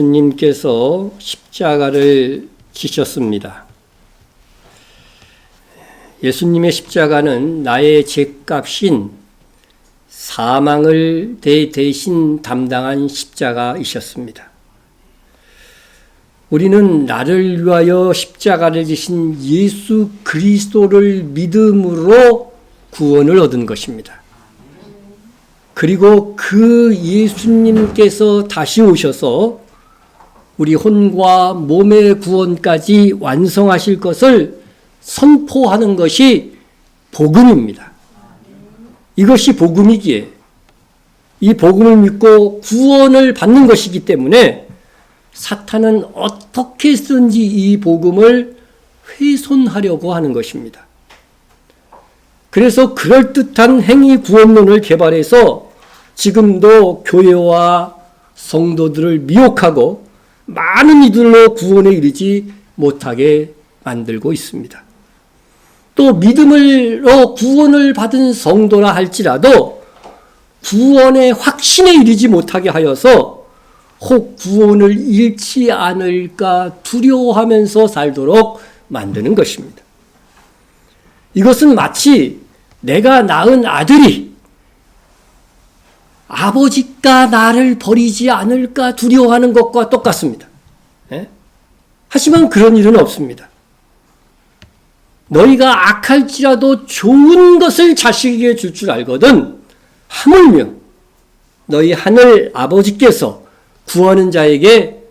예수님께서 십자가를 지셨습니다. 예수님의 십자가는 나의 죄값인 사망을 대신 담당한 십자가이셨습니다. 우리는 나를 위하여 십자가를 지신 예수 그리스도를 믿음으로 구원을 얻은 것입니다. 그리고 그 예수님께서 다시 오셔서 우리 혼과 몸의 구원까지 완성하실 것을 선포하는 것이 복음입니다. 이것이 복음이기에 이 복음을 믿고 구원을 받는 것이기 때문에 사탄은 어떻게 해서든지 이 복음을 훼손하려고 하는 것입니다. 그래서 그럴듯한 행위 구원론을 개발해서 지금도 교회와 성도들을 미혹하고 많은 이들로 구원에 이르지 못하게 만들고 있습니다. 또 믿음으로 구원을 받은 성도라 할지라도 구원의 확신에 이르지 못하게 하여서 혹 구원을 잃지 않을까 두려워하면서 살도록 만드는 것입니다. 이것은 마치 내가 낳은 아들이 아버지가 나를 버리지 않을까 두려워하는 것과 똑같습니다. 하지만 그런 일은 없습니다. 너희가 악할지라도 좋은 것을 자식에게 줄 줄 알거든 하물며 너희 하늘 아버지께서 구하는 자에게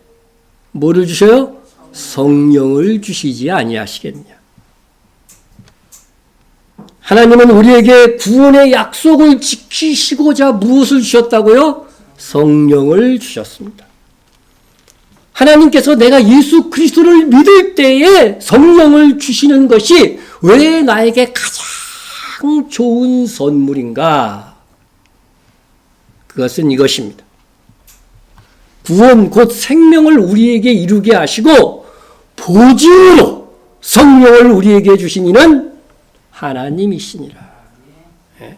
뭐를 주셔요? 성령을 주시지 아니하시겠냐. 하나님은 우리에게 구원의 약속을 지키시고자 무엇을 주셨다고요? 성령을 주셨습니다. 하나님께서 내가 예수 그리스도를 믿을 때에 성령을 주시는 것이 왜 나에게 가장 좋은 선물인가? 그것은 이것입니다. 구원 곧 생명을 우리에게 이루게 하시고 보증으로 성령을 우리에게 주신 이는 하나님이시니라. 예?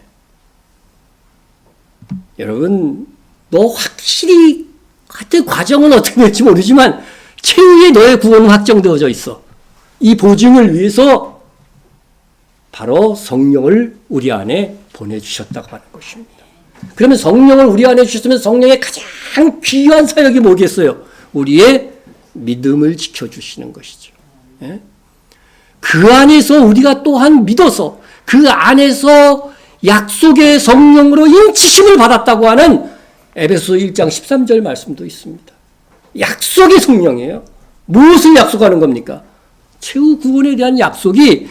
여러분, 너 확실히 하여튼 과정은 어떻게 될지 모르지만 최후의 너의 구원은 확정되어져 있어. 이 보증을 위해서 바로 성령을 우리 안에 보내주셨다고 하는 것입니다. 그러면 성령을 우리 안에 주셨으면 성령의 가장 귀한 사역이 뭐겠어요? 우리의 믿음을 지켜주시는 것이죠. 예? 그 안에서 우리가 또한 믿어서 그 안에서 약속의 성령으로 인치심을 받았다고 하는 에베소 1장 13절 말씀도 있습니다. 약속의 성령이에요. 무엇을 약속하는 겁니까? 최후 구원에 대한 약속이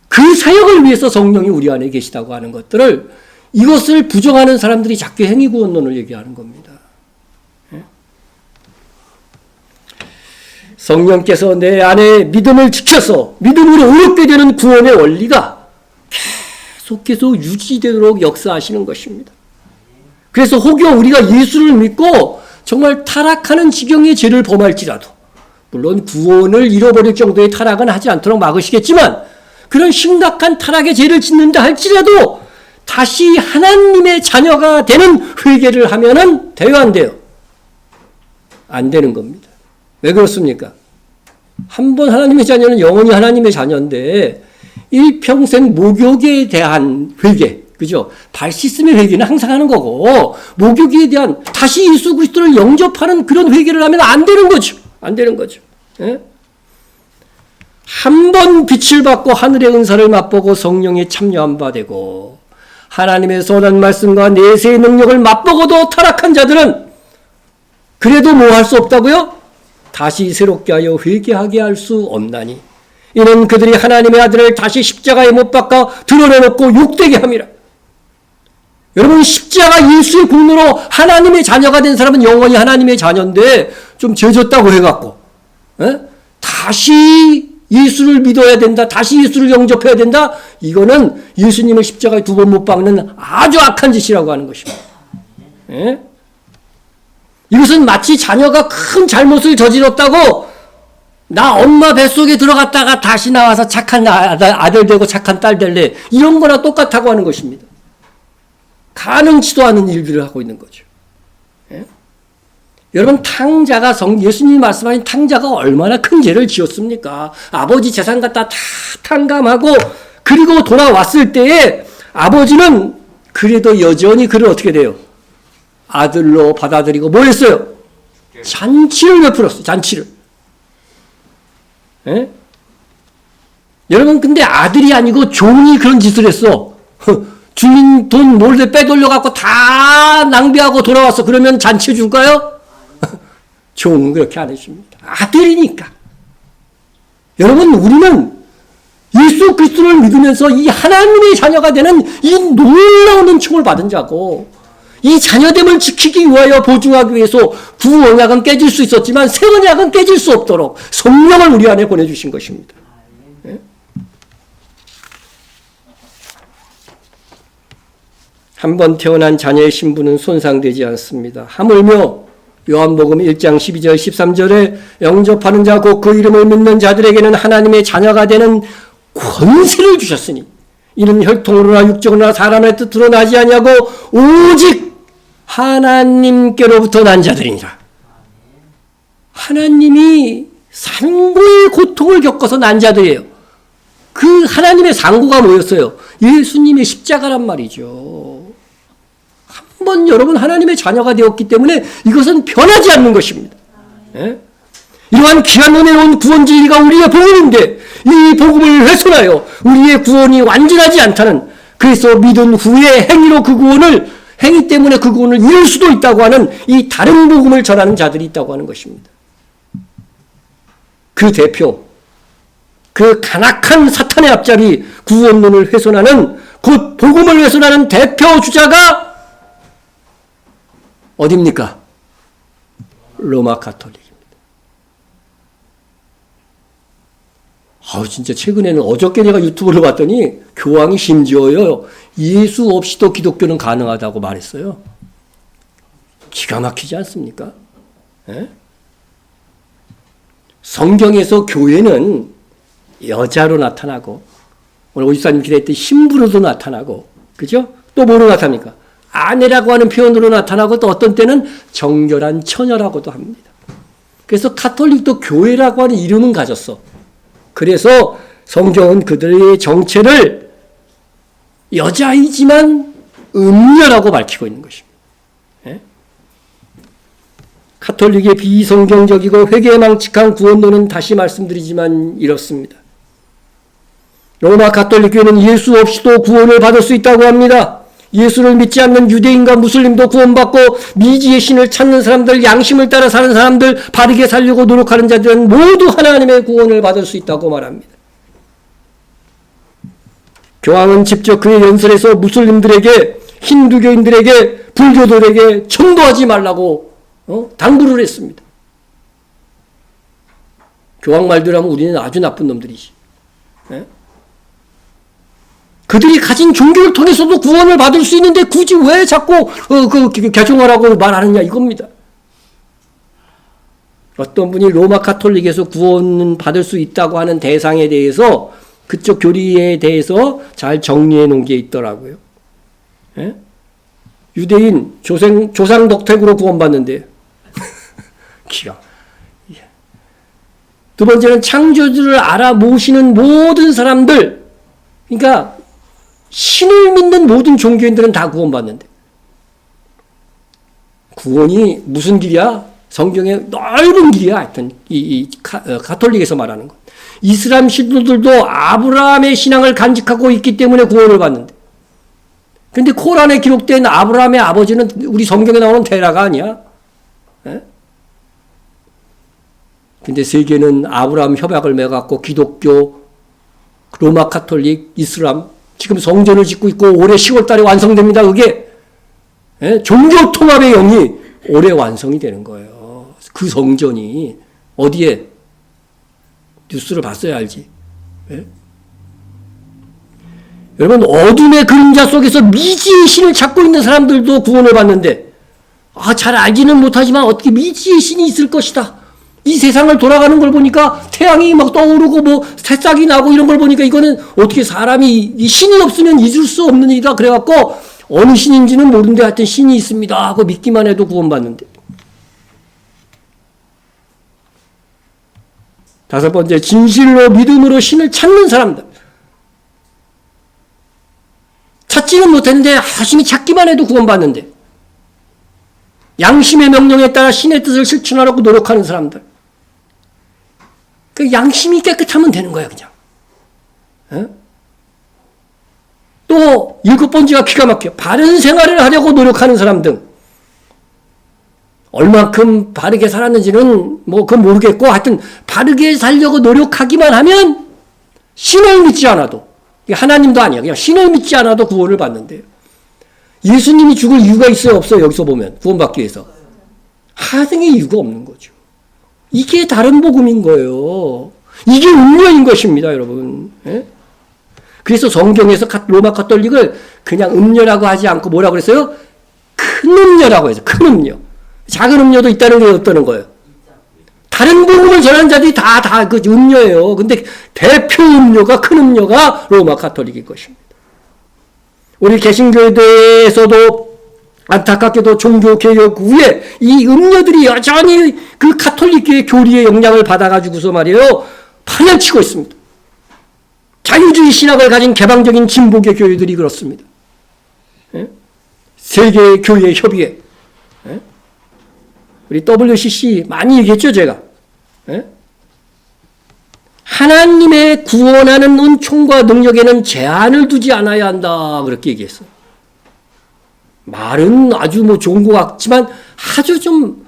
그 사역을 위해서 성령이 우리 안에 계시다고 하는 것들을 이것을 부정하는 사람들이 자꾸 행위구원론을 얘기하는 겁니다. 성령께서 내 안에 믿음을 지켜서 믿음으로 의롭게 되는 구원의 원리가 계속해서 유지되도록 역사하시는 것입니다. 그래서 혹여 우리가 예수를 믿고 정말 타락하는 지경의 죄를 범할지라도 물론 구원을 잃어버릴 정도의 타락은 하지 않도록 막으시겠지만 그런 심각한 타락의 죄를 짓는다 할지라도 다시 하나님의 자녀가 되는 회개를 하면은 돼요, 안 돼요? 안 되는 겁니다. 왜 그렇습니까? 한번 하나님의 자녀는 영원히 하나님의 자녀인데 일평생 목욕에 대한 회개, 그죠? 발 씻음의 회개는 항상 하는 거고 목욕에 대한 다시 예수 그리스도를 영접하는 그런 회개를 하면 안 되는 거죠. 안 되는 거죠. 예? 한 번 빛을 받고 하늘의 은사를 맛보고 성령에 참여한 바 되고 하나님의 선한 말씀과 내세의 능력을 맛보고도 타락한 자들은 그래도 뭐 할 수 없다고요? 다시 새롭게 하여 회개하게 할 수 없나니 이는 그들이 하나님의 아들을 다시 십자가에 못 박아 드러내놓고 욕되게 함이라. 여러분, 십자가 예수의 공로로 하나님의 자녀가 된 사람은 영원히 하나님의 자녀인데 좀 죄졌다고 해갖고 다시 예수를 믿어야 된다, 다시 예수를 영접해야 된다, 이거는 예수님을 십자가에 2번 못 박는 아주 악한 짓이라고 하는 것입니다. 예? 이것은 마치 자녀가 큰 잘못을 저질렀다고 나 엄마 뱃속에 들어갔다가 다시 나와서 착한 아들 되고 착한 딸 될래, 이런 거나 똑같다고 하는 것입니다. 가능치도 않은 일들을 하고 있는 거죠. 예? 여러분 탕자가 예수님이 말씀하신 탕자가 얼마나 큰 죄를 지었습니까? 아버지 재산 갖다 다 탕감하고 그리고 돌아왔을 때에 아버지는 그래도 여전히 그를 어떻게 돼요? 아들로 받아들이고 뭐 했어요? 잔치를 베풀었어요. 잔치를. 예? 여러분 근데 아들이 아니고 종이 그런 짓을 했어. 주인 돈 몰래 빼돌려갖고 다 낭비하고 돌아왔어. 그러면 잔치 줄까요? 종은 그렇게 안 해줍니다. 아들이니까. 여러분 우리는 예수 그리스도를 믿으면서 이 하나님의 자녀가 되는 이 놀라운 은총을 받은 자고 이 자녀됨을 지키기 위하여 보증하기 위해서 구언약은 깨질 수 있었지만 새 언약은 깨질 수 없도록 성령을 우리 안에 보내주신 것입니다. 네? 한번 태어난 자녀의 신분은 손상되지 않습니다. 하물며 요한복음 1장 12절 13절에 영접하는 자 곧 그 이름을 믿는 자들에게는 하나님의 자녀가 되는 권세를 주셨으니 이는 혈통으로나 육적으로나 사람의 뜻으로 나지 아니하고 오직 하나님께로부터 난 자들이니라. 하나님이 상고의 고통을 겪어서 난 자들이에요. 그 하나님의 상고가 뭐였어요? 예수님의 십자가란 말이죠. 한번 여러분 하나님의 자녀가 되었기 때문에 이것은 변하지 않는 것입니다. 예? 이러한 귀한 은혜로운 구원 진리가 우리의 복음인데 이 복음을 훼손하여 우리의 구원이 완전하지 않다는, 그래서 믿은 후에 행위로 그 구원을, 행위 때문에 그 구원을 이룰 수도 있다고 하는 이 다른 복음을 전하는 자들이 있다고 하는 것입니다. 그 대표, 그 간악한 사탄의 앞잡이 구원론을 훼손하는, 곧 복음을 훼손하는 대표 주자가 어디입니까? 로마 가톨릭입니다. 진짜 최근에는 어저께 내가 유튜브를 봤더니 교황이 심지어요 예수 없이도 기독교는 가능하다고 말했어요. 기가 막히지 않습니까? 예? 성경에서 교회는 여자로 나타나고 오늘 오집사님 기도할 때 신부로도 나타나고, 그죠? 또 뭐로 나타납니까? 아내라고 하는 표현으로 나타나고 또 어떤 때는 정결한 처녀라고도 합니다. 그래서 가톨릭도 교회라고 하는 이름은 가졌어. 그래서 성경은 그들의 정체를 여자이지만 음녀라고 밝히고 있는 것입니다. 예? 가톨릭의 비성경적이고 회개망측한 구원론은 다시 말씀드리지만 이렇습니다. 로마 가톨릭 교회는 예수 없이도 구원을 받을 수 있다고 합니다. 예수를 믿지 않는 유대인과 무슬림도 구원받고 미지의 신을 찾는 사람들, 양심을 따라 사는 사람들, 바르게 살려고 노력하는 자들은 모두 하나님의 구원을 받을 수 있다고 말합니다. 교황은 직접 그의 연설에서 무슬림들에게, 힌두교인들에게, 불교들에게 전도하지 말라고 당부를 했습니다. 교황 말대로 하면 우리는 아주 나쁜 놈들이지. 네? 그들이 가진 종교를 통해서도 구원을 받을 수 있는데 굳이 왜 자꾸 개종하라고 말하느냐 이겁니다. 어떤 분이 로마 가톨릭에서 구원은 받을 수 있다고 하는 대상에 대해서, 그쪽 교리에 대해서 잘 정리해 놓은 게 있더라고요. 예? 유대인 조상 덕택으로 구원받는데요. 기가. 두 번째는 창조주를 알아 모시는 모든 사람들, 그러니까 신을 믿는 모든 종교인들은 다 구원받는데, 구원이 무슨 길이야? 성경의 넓은 길이야. 하여튼 가톨릭에서 말하는 것. 이슬람 신도들도 아브라함의 신앙을 간직하고 있기 때문에 구원을 받는데, 근데 코란에 기록된 아브라함의 아버지는 우리 성경에 나오는 테라가 아니야. 에? 근데 세계는 아브라함 협약을 맺어갖고 기독교, 로마 가톨릭, 이슬람 지금 성전을 짓고 있고 올해 10월 달에 완성됩니다. 그게 종교 통합의 영이 올해 완성이 되는 거예요. 그 성전이 어디에? 뉴스를 봤어야 알지. 예? 여러분 어둠의 그림자 속에서 미지의 신을 찾고 있는 사람들도 구원을 받는데, 잘 알지는 못하지만 어떻게 미지의 신이 있을 것이다. 이 세상을 돌아가는 걸 보니까 태양이 막 떠오르고 뭐 새싹이 나고 이런 걸 보니까 이거는 어떻게 사람이 이 신이 없으면 잊을 수 없는 일이다. 그래갖고 어느 신인지는 모르는데 하여튼 신이 있습니다 하고 믿기만 해도 구원받는데, 다섯 번째, 진실로 믿음으로 신을 찾는 사람들. 찾지는 못했는데 열심히 찾기만 해도 구원받는데, 양심의 명령에 따라 신의 뜻을 실천하려고 노력하는 사람들. 그 양심이 깨끗하면 되는 거야, 그냥. 에? 또 일곱 번째가 기가 막혀. 바른 생활을 하려고 노력하는 사람 등. 얼만큼 바르게 살았는지는 그건 모르겠고, 하여튼 바르게 살려고 노력하기만 하면 신을 믿지 않아도, 하나님도 아니야, 그냥 신을 믿지 않아도 구원을 받는데요. 예수님이 죽을 이유가 있어요, 없어요? 여기서 보면 구원받기 위해서 하등의 이유가 없는 거죠. 이게 다른 복음인 거예요. 이게 음료인 것입니다, 여러분. 예? 그래서 성경에서 로마 가톨릭을 그냥 음료라고 하지 않고 뭐라고 그랬어요? 큰 음료라고 해서 큰 음료. 작은 음료도 있다는 게 없다는 거예요. 다른 복음을 전하는 자들이 다 그 음료예요. 근데 대표 음료가, 큰 음료가 로마 가톨릭일 것입니다. 우리 개신교회에서도 안타깝게도 종교개혁 후에 이 음료들이 여전히 그 가톨릭교회 교리의 영향을 받아가지고서 말이에요, 파멸치고 있습니다. 자유주의 신학을 가진 개방적인 진보계 교회들이 그렇습니다. 예? 세계 교회 협의회. 예? 우리 WCC 많이 얘기했죠, 제가. 예? 하나님의 구원하는 은총과 능력에는 제한을 두지 않아야 한다, 그렇게 얘기했어요. 말은 아주 좋은 것 같지만 아주 좀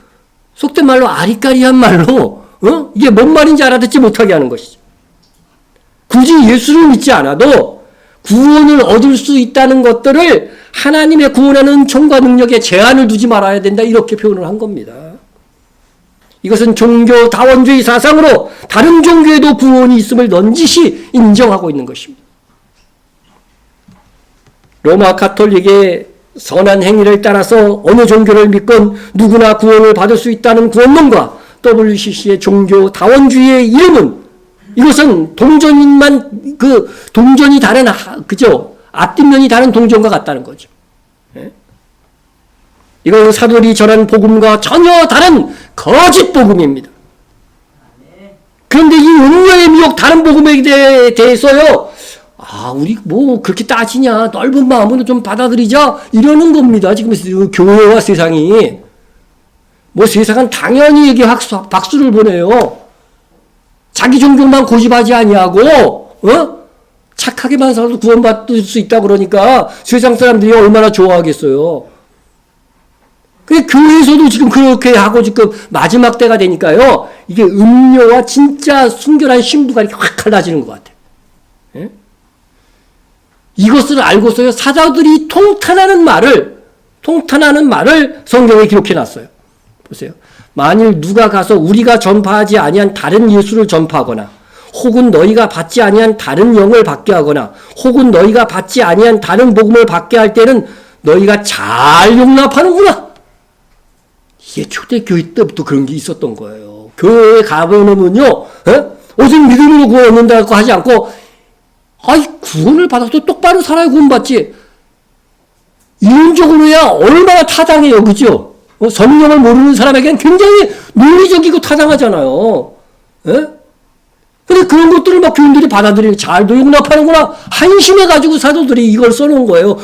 속된 말로 아리까리한 말로 이게 뭔 말인지 알아듣지 못하게 하는 것이죠. 굳이 예수를 믿지 않아도 구원을 얻을 수 있다는 것들을 하나님의 구원하는 은총과 능력에 제한을 두지 말아야 된다, 이렇게 표현을 한 겁니다. 이것은 종교 다원주의 사상으로 다른 종교에도 구원이 있음을 넌지시 인정하고 있는 것입니다. 로마 가톨릭의 선한 행위를 따라서 어느 종교를 믿건 누구나 구원을 받을 수 있다는 구원론과 WCC의 종교 다원주의의 이름은, 이것은 동전인만 동전이 다른, 그죠? 앞뒷면이 다른 동전과 같다는 거죠. 예? 이건 사도들이 전한 복음과 전혀 다른 거짓 복음입니다. 그런데 이 음료의 미혹, 다른 복음에 대해서요, 우리 그렇게 따지냐, 넓은 마음으로 좀 받아들이자, 이러는 겁니다. 지금 교회와 세상이. 세상은 당연히 이게 박수를 보내요. 자기 종교만 고집하지 아니하고, 착하게만 살아도 구원받을 수 있다 그러니까 세상 사람들이 얼마나 좋아하겠어요. 교회에서도 지금 그렇게 하고 지금 마지막 때가 되니까요, 이게 음료와 진짜 순결한 신부가 이렇게 확 갈라지는 것 같아요. 예? 이것을 알고서요, 사자들이 통탄하는 말을 성경에 기록해 놨어요. 보세요. 만일 누가 가서 우리가 전파하지 아니한 다른 예수를 전파하거나, 혹은 너희가 받지 아니한 다른 영을 받게 하거나, 혹은 너희가 받지 아니한 다른 복음을 받게 할 때는 너희가 잘 용납하는구나. 이게 초대교회 때부터 그런 게 있었던 거예요. 교회에 가보면요, 옷은 믿음으로 구원 얻는다고 하지 않고, 구원을 받아도 똑바로 살아야 구원받지. 이론적으로야 얼마나 타당해요, 그죠? 성령을 모르는 사람에게는 굉장히 논리적이고 타당하잖아요. 근데 그런 것들을 교인들이 받아들이고 잘도 용납하는구나, 한심해가지고 사도들이 이걸 써놓은 거예요.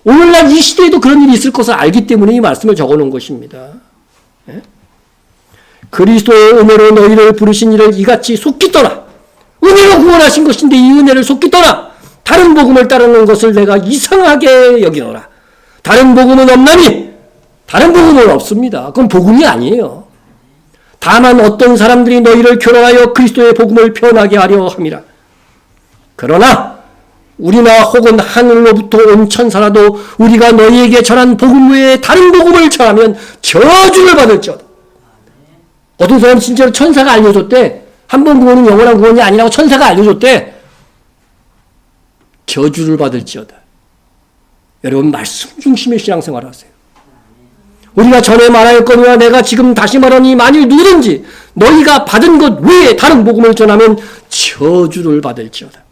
오늘날 이 시대에도 그런 일이 있을 것을 알기 때문에 이 말씀을 적어놓은 것입니다. 그리스도의 은혜로 너희를 부르신 이를 이같이 속기 떠나. 은혜로 구원하신 것인데 이 은혜를 속기 떠나 다른 복음을 따르는 것을 내가 이상하게 여기노라. 다른 복음은 없나니? 다른 복음은 없습니다. 그건 복음이 아니에요. 다만 어떤 사람들이 너희를 교란하여 그리스도의 복음을 변하게 하려 함이라. 그러나 우리나 혹은 하늘로부터 온 천사라도 우리가 너희에게 전한 복음 외에 다른 복음을 전하면 저주를 받을지어다. 어떤 사람은 진짜로 천사가 알려줬대. 한 번 구원은 영원한 구원이 아니라고 천사가 알려줬대. 저주를 받을지어다. 여러분, 말씀 중심의 신앙생활을 하세요. 우리가 전에 말하였거니와 내가 지금 다시 말하니, 만일 누구든지 너희가 받은 것 외에 다른 복음을 전하면 저주를 받을지어다.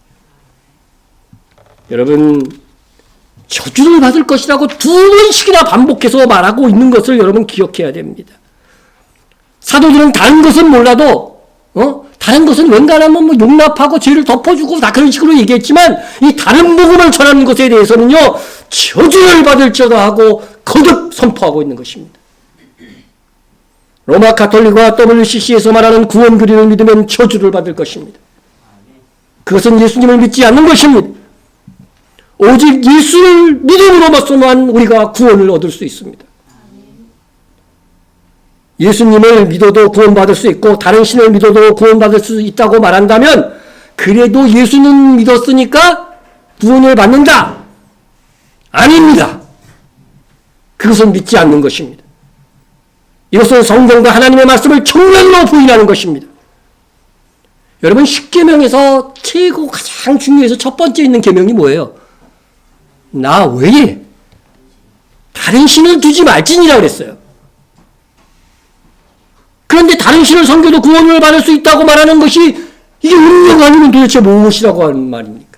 여러분, 저주를 받을 것이라고 두 번씩이나 반복해서 말하고 있는 것을 여러분 기억해야 됩니다. 사도들은 다른 것은 몰라도 다른 것은 웬간하면 뭐 용납하고 죄를 덮어주고 다 그런 식으로 얘기했지만 이 다른 복음을 전하는 것에 대해서는요, 저주를 받을지어다 하고 거듭 선포하고 있는 것입니다. 로마 가톨릭과 WCC에서 말하는 구원 교리를 믿으면 저주를 받을 것입니다. 그것은 예수님을 믿지 않는 것입니다. 오직 예수를 믿음으로만 우리가 구원을 얻을 수 있습니다. 예수님을 믿어도 구원받을 수 있고 다른 신을 믿어도 구원받을 수 있다고 말한다면 그래도 예수는 믿었으니까 구원을 받는다? 아닙니다. 그것은 믿지 않는 것입니다. 이것은 성경과 하나님의 말씀을 정면으로 부인하는 것입니다. 여러분, 10계명에서 최고 가장 중요해서 첫 번째 있는 계명이 뭐예요? 나 외에 다른 신을 두지 말지니라 그랬어요. 그런데 다른 신을 섬겨도 구원을 받을 수 있다고 말하는 것이 이게 운명 아니면 도대체 무엇이라고 하는 말입니까?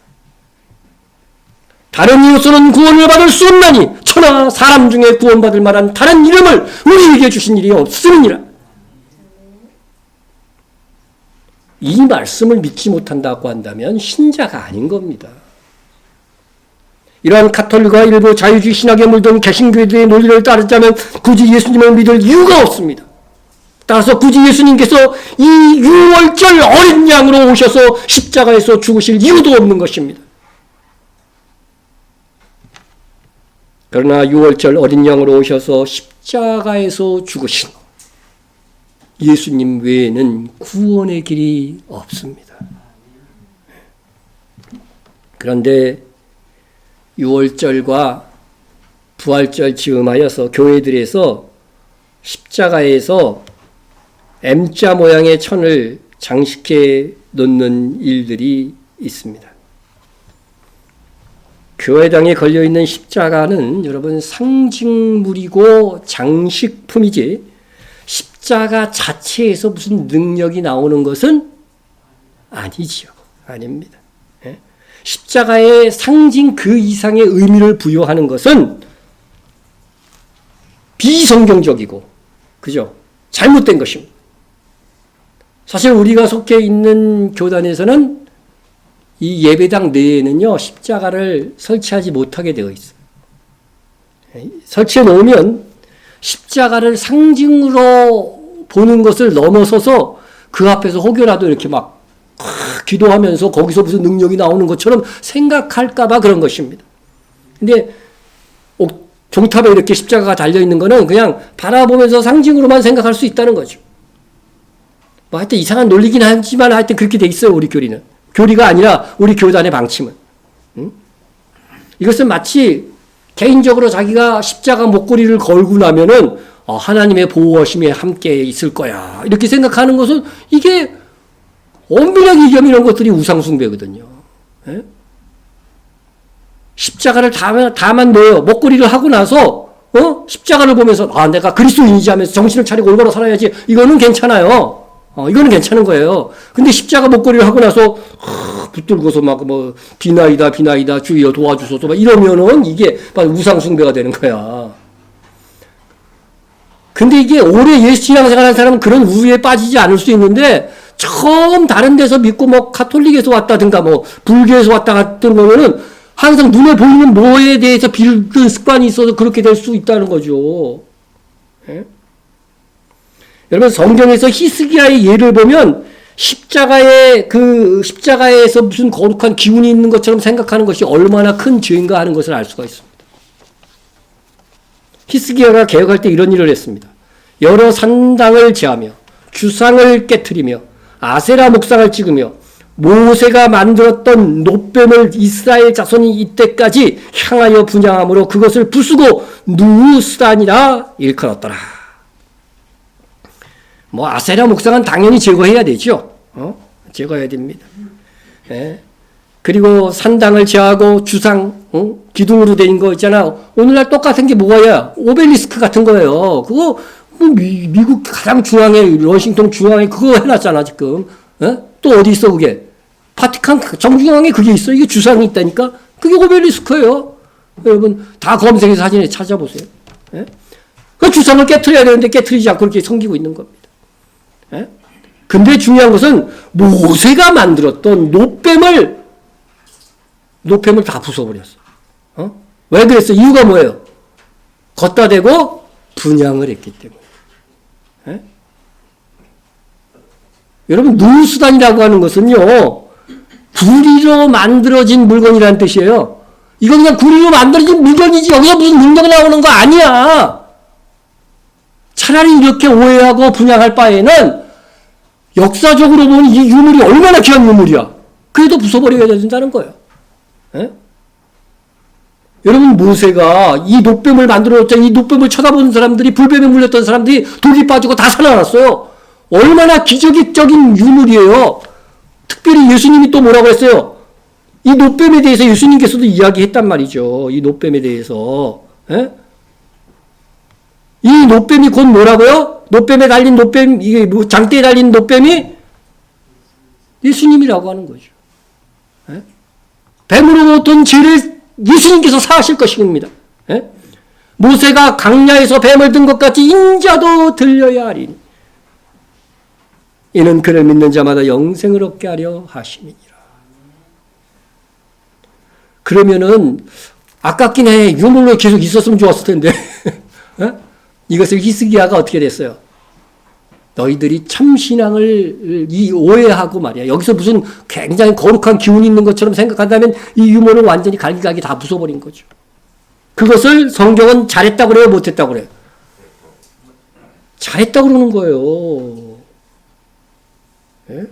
다른 이로서는 구원을 받을 수 없나니 천하 사람 중에 구원받을 만한 다른 이름을 우리에게 주신 일이 없음이니라. 이 말씀을 믿지 못한다고 한다면 신자가 아닌 겁니다. 이러한 가톨릭과 일부 자유주의 신학에 물든 개신교회들의 논리를 따르자면 굳이 예수님을 믿을 이유가 없습니다. 따라서 굳이 예수님께서 이 6월절 어린 양으로 오셔서 십자가에서 죽으실 이유도 없는 것입니다. 그러나 6월절 어린 양으로 오셔서 십자가에서 죽으신 예수님 외에는 구원의 길이 없습니다. 그런데 6월절과 부활절 즈음하여서 교회들에서 십자가에서 M자 모양의 천을 장식해 놓는 일들이 있습니다. 교회당에 걸려있는 십자가는 여러분 상징물이고 장식품이지 십자가 자체에서 무슨 능력이 나오는 것은 아니지요. 아닙니다. 십자가의 상징 그 이상의 의미를 부여하는 것은 비성경적이고, 그죠? 잘못된 것입니다. 사실 우리가 속해 있는 교단에서는 이 예배당 내에는요, 십자가를 설치하지 못하게 되어 있어요. 설치해 놓으면 십자가를 상징으로 보는 것을 넘어서서 그 앞에서 혹여라도 이렇게 막 기도하면서 거기서 무슨 능력이 나오는 것처럼 생각할까봐 그런 것입니다. 근데 종탑에 이렇게 십자가가 달려있는 거는 그냥 바라보면서 상징으로만 생각할 수 있다는 거죠. 뭐 하여튼 이상한 논리긴 하지만 하여튼 그렇게 돼 있어요, 우리 교리는. 교리가 아니라 우리 교단의 방침은. 이것은 마치 개인적으로 자기가 십자가 목걸이를 걸고 나면은 하나님의 보호하심에 함께 있을 거야. 이렇게 생각하는 것은 이게 엄밀하게 얘기하면 이런 것들이 우상숭배거든요. 예? 십자가를 다만 넣어요. 목걸이를 하고 나서 십자가를 보면서 내가 그리스도인이지 하면서 정신을 차리고 올바로 살아야지. 이거는 괜찮아요. 이거는 괜찮은 거예요. 근데 십자가 목걸이를 하고 나서 붙들고서 막 뭐 비나이다 주여 도와주소서 막 이러면은 이게 막 우상숭배가 되는 거야. 근데 이게 오래 예수 신앙생활하는 사람은 그런 우위에 빠지지 않을 수 있는데 처음 다른 데서 믿고 뭐 가톨릭에서 왔다든가 뭐 불교에서 왔다 갔던 거면은 항상 눈에 보이는 뭐에 대해서 빌든 습관이 있어서 그렇게 될 수 있다는 거죠. 예? 여러분, 성경에서 히스기야의 예를 보면 십자가에서 무슨 거룩한 기운이 있는 것처럼 생각하는 것이 얼마나 큰 죄인가 하는 것을 알 수가 있습니다. 히스기야가 개혁할 때 이런 일을 했습니다. 여러 산당을 제하며 주상을 깨트리며 아세라 목상을 찍으며 모세가 만들었던 놋뱀을 이스라엘 자손이 이때까지 향하여 분양함으로 그것을 부수고 누우스단이라 일컬었더라. 뭐 아세라 목상은 당연히 제거해야 되죠. 제거해야 됩니다. 예. 그리고 산당을 제하고 주상 기둥으로 된 거 있잖아. 오늘날 똑같은 게 뭐야? 오벨리스크 같은 거예요. 그거 미국 가장 중앙에 워싱턴 중앙에 그거 해놨잖아 지금. 예? 또 어디 있어 그게? 바티칸 정중앙에 그게 있어. 이게 주상이 있다니까. 그게 오벨리스크예요. 여러분 다 검색해서 사진에 찾아보세요. 예? 그 주상을 깨트려야 되는데 깨트리지 않고 그렇게 섬기고 있는 겁니다. 예? 근데 중요한 것은 모세가 만들었던 노뱀을 다 부숴버렸어. 왜 그랬어? 이유가 뭐예요? 걷다 대고 분양을 했기 때문에. 에? 여러분, 누수단이라고 하는 것은요, 구리로 만들어진 물건이라는 뜻이에요. 이건 그냥 구리로 만들어진 물건이지, 여기서 무슨 능력 나오는 거 아니야. 차라리 이렇게 오해하고 분양할 바에는 역사적으로 보면 이 유물이 얼마나 귀한 유물이야. 그래도 부숴버려야 된다는 거예요. 에? 여러분, 모세가 이 노뱀을 만들어줬자 이 노뱀을 쳐다보는 사람들이, 불뱀에 물렸던 사람들이 독이 빠지고 다 살아났어요. 얼마나 기적적인 유물이에요. 특별히 예수님이 또 뭐라고 했어요? 이 노뱀에 대해서 예수님께서도 이야기했단 말이죠. 이 노뱀에 대해서. 에? 이 노뱀이 곧 뭐라고요? 노뱀에 달린 노뱀, 이게 뭐 장대에 달린 노뱀이 예수님이라고 하는 거죠. 에? 뱀으로부터 죄를 예수님께서 사하실 것입니다. 에? 모세가 강야에서 뱀을 든 것 같이 인자도 들려야 하리니 이는 그를 믿는 자마다 영생을 얻게 하려 하심이니라. 그러면은 아깝긴 해. 유물로 계속 있었으면 좋았을 텐데. 이것을 히스기야가 어떻게 됐어요? 너희들이 참신앙을 오해하고 말이야. 여기서 무슨 굉장히 거룩한 기운이 있는 것처럼 생각한다면 이 유물을 완전히 갈기갈기 다 부숴버린 거죠. 그것을 성경은 잘했다고 그래요? 못했다고 그래요? 잘했다고 그러는 거예요. 예?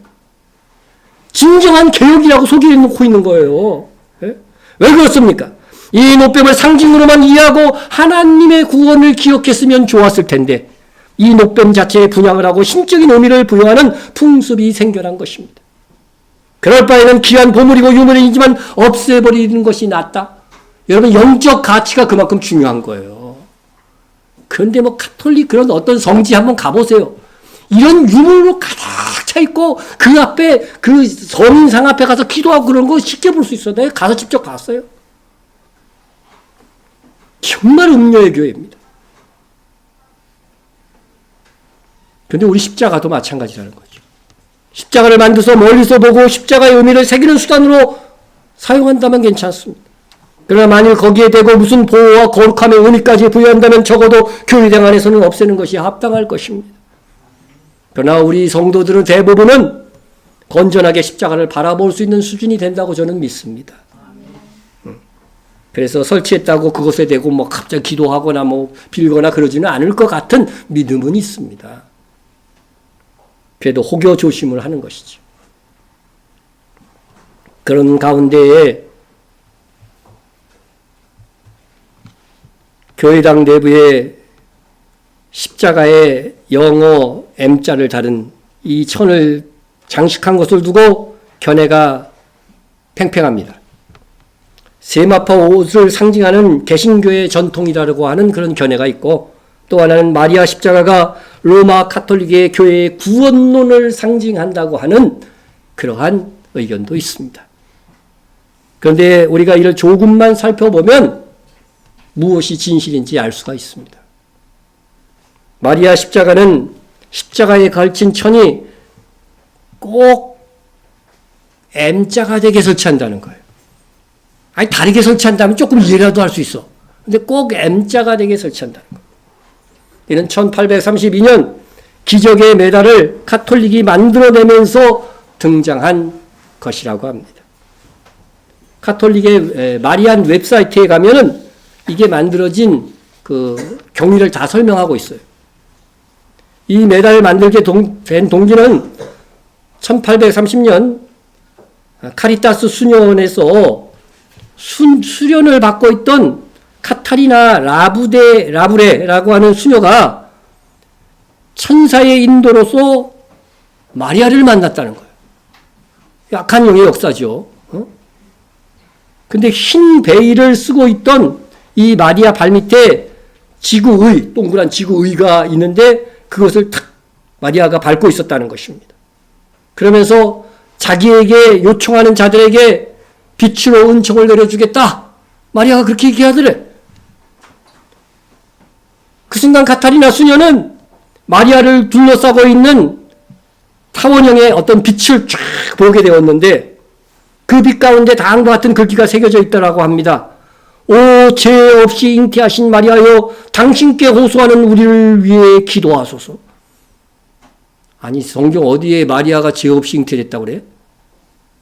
진정한 개혁이라고 소개해놓고 있는 거예요. 예? 왜 그렇습니까? 이 노뱀을 상징으로만 이해하고 하나님의 구원을 기억했으면 좋았을 텐데 이 노뱀 자체에 분양을 하고 신적인 의미를 부여하는 풍습이 생겨난 것입니다. 그럴 바에는 귀한 보물이고 유물이지만 없애버리는 것이 낫다. 여러분, 영적 가치가 그만큼 중요한 거예요. 그런데 뭐 가톨릭 그런 어떤 성지 한번 가보세요. 이런 유물로 가득 차 있고 그 앞에 그 성인상 앞에 가서 기도하고 그런 거 쉽게 볼 수 있어요. 내가 가서 직접 봤어요. 정말 음료의 교회입니다. 그런데 우리 십자가도 마찬가지라는 거죠. 십자가를 만들어서 멀리서 보고 십자가의 의미를 새기는 수단으로 사용한다면 괜찮습니다. 그러나 만일 거기에 대고 무슨 보호와 거룩함의 의미까지 부여한다면 적어도 교회당 안에서는 없애는 것이 합당할 것입니다. 그러나 우리 성도들은 대부분은 건전하게 십자가를 바라볼 수 있는 수준이 된다고 저는 믿습니다. 그래서 설치했다고 그것에 대고 뭐 갑자기 기도하거나 뭐 빌거나 그러지는 않을 것 같은 믿음은 있습니다. 그래도 혹여 조심을 하는 것이죠. 그런 가운데에 교회당 내부에 십자가의 영어 M자를 다른 이 천을 장식한 것을 두고 견해가 팽팽합니다. 세마포 옷을 상징하는 개신교의 전통이라고 하는 그런 견해가 있고, 또 하나는 마리아 십자가가 로마 카톨릭의 교회의 구원론을 상징한다고 하는 그러한 의견도 있습니다. 그런데 우리가 이를 조금만 살펴보면 무엇이 진실인지 알 수가 있습니다. 마리아 십자가는 십자가에 걸친 천이 꼭 M자가 되게 설치한다는 거예요. 아니, 다르게 설치한다면 조금 이해라도 할 수 있어. 근데 꼭 M자가 되게 설치한다는 거예요. 이는 1832년 기적의 메달을 카톨릭이 만들어내면서 등장한 것이라고 합니다. 카톨릭의 마리안 웹사이트에 가면은 이게 만들어진 그 경위를 다 설명하고 있어요. 이 메달을 만들게 된 동기는 1830년 카리타스 수련원에서 수련을 받고 있던 카타리나 라브레라고 하는 수녀가 천사의 인도로서 마리아를 만났다는 거예요. 약한 영의 역사죠. 근데 흰 베일을 쓰고 있던 이 마리아 발밑에 지구의, 동그란 지구의가 있는데 그것을 탁 마리아가 밟고 있었다는 것입니다. 그러면서 자기에게 요청하는 자들에게 빛으로 은총을 내려주겠다. 마리아가 그렇게 얘기하더래. 그 순간 카타리나 수녀는 마리아를 둘러싸고 있는 다 타원형의 어떤 빛을 쫙 보게 되었는데 그 빛 가운데 다음과 같은 글귀가 새겨져 있다라고 합니다. 오, 죄 없이 잉태하신 마리아여, 당신께 호소하는 우리를 위해 기도하소서. 아니, 성경 어디에 마리아가 죄 없이 잉태됐다고 그래?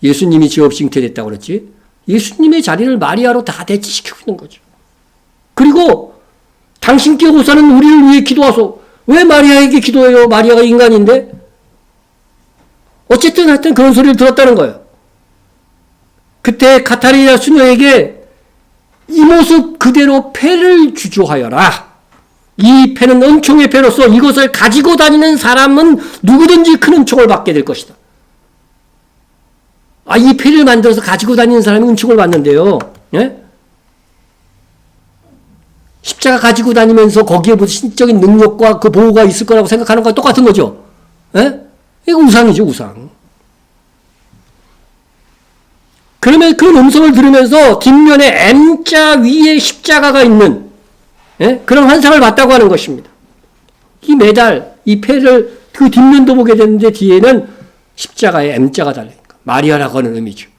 예수님이 죄 없이 잉태됐다고 그랬지? 예수님의 자리를 마리아로 다 대치시키고 있는 거죠. 그리고 당신께 호소하는 우리를 위해 기도하소. 왜 마리아에게 기도해요? 마리아가 인간인데? 어쨌든 하여튼 그런 소리를 들었다는 거예요. 그때 카타리나 수녀에게 이 모습 그대로 패를 주조하여라. 이 패는 은총의 패로서 이것을 가지고 다니는 사람은 누구든지 큰 은총을 받게 될 것이다. 아, 이 패를 만들어서 가지고 다니는 사람이 은총을 받는데요. 예? 십자가 가지고 다니면서 거기에 무슨 신적인 능력과 그 보호가 있을 거라고 생각하는 거랑 똑같은 거죠. 예? 이거 우상이죠, 우상. 그러면 그 음성을 들으면서 뒷면에 M자 위에 십자가가 있는, 예? 그런 환상을 봤다고 하는 것입니다. 이 메달, 이 패를 그 뒷면도 보게 됐는데 뒤에는 십자가에 M자가 달려있는 거. 마리아라고 하는 의미죠.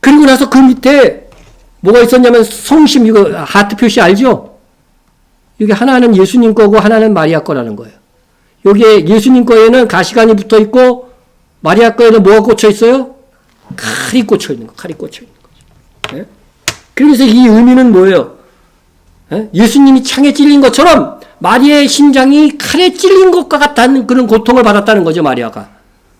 그리고 나서 그 밑에 뭐가 있었냐면 성심, 이거 하트 표시 알죠? 여기 하나는 예수님 거고 하나는 마리아 거라는 거예요. 여기에 예수님 거에는 가시관이 붙어 있고 마리아 거에는 뭐가 꽂혀 있어요? 칼이 꽂혀 있는 거, 칼이 꽂혀 있는 거죠. 예? 그래서 이 의미는 뭐예요? 예? 예수님이 창에 찔린 것처럼 마리아의 심장이 칼에 찔린 것과 같다는 그런 고통을 받았다는 거죠, 마리아가.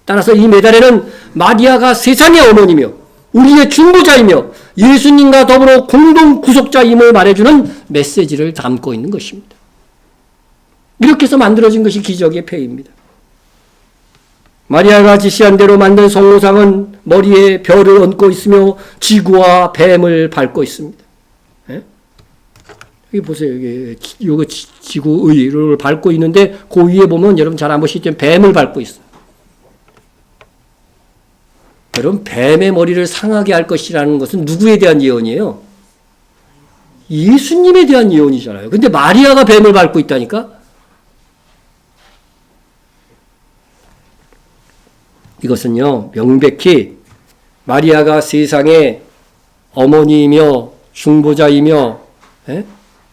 따라서 이 메달에는 마리아가 세상의 어머니며 우리의 중보자이며 예수님과 더불어 공동 구속자임을 말해주는 메시지를 담고 있는 것입니다. 이렇게 해서 만들어진 것이 기적의 패입니다. 마리아가 지시한 대로 만든 성모상은 머리에 별을 얹고 있으며 지구와 뱀을 밟고 있습니다. 예? 여기 보세요. 여기 지구의를 밟고 있는데 그 위에 보면 여러분 잘 안 보시겠지만 뱀을 밟고 있어요. 여러분, 뱀의 머리를 상하게 할 것이라는 것은 누구에 대한 예언이에요? 예수님에 대한 예언이잖아요. 근데 마리아가 뱀을 밟고 있다니까? 이것은요, 명백히 마리아가 세상의 어머니이며 중보자이며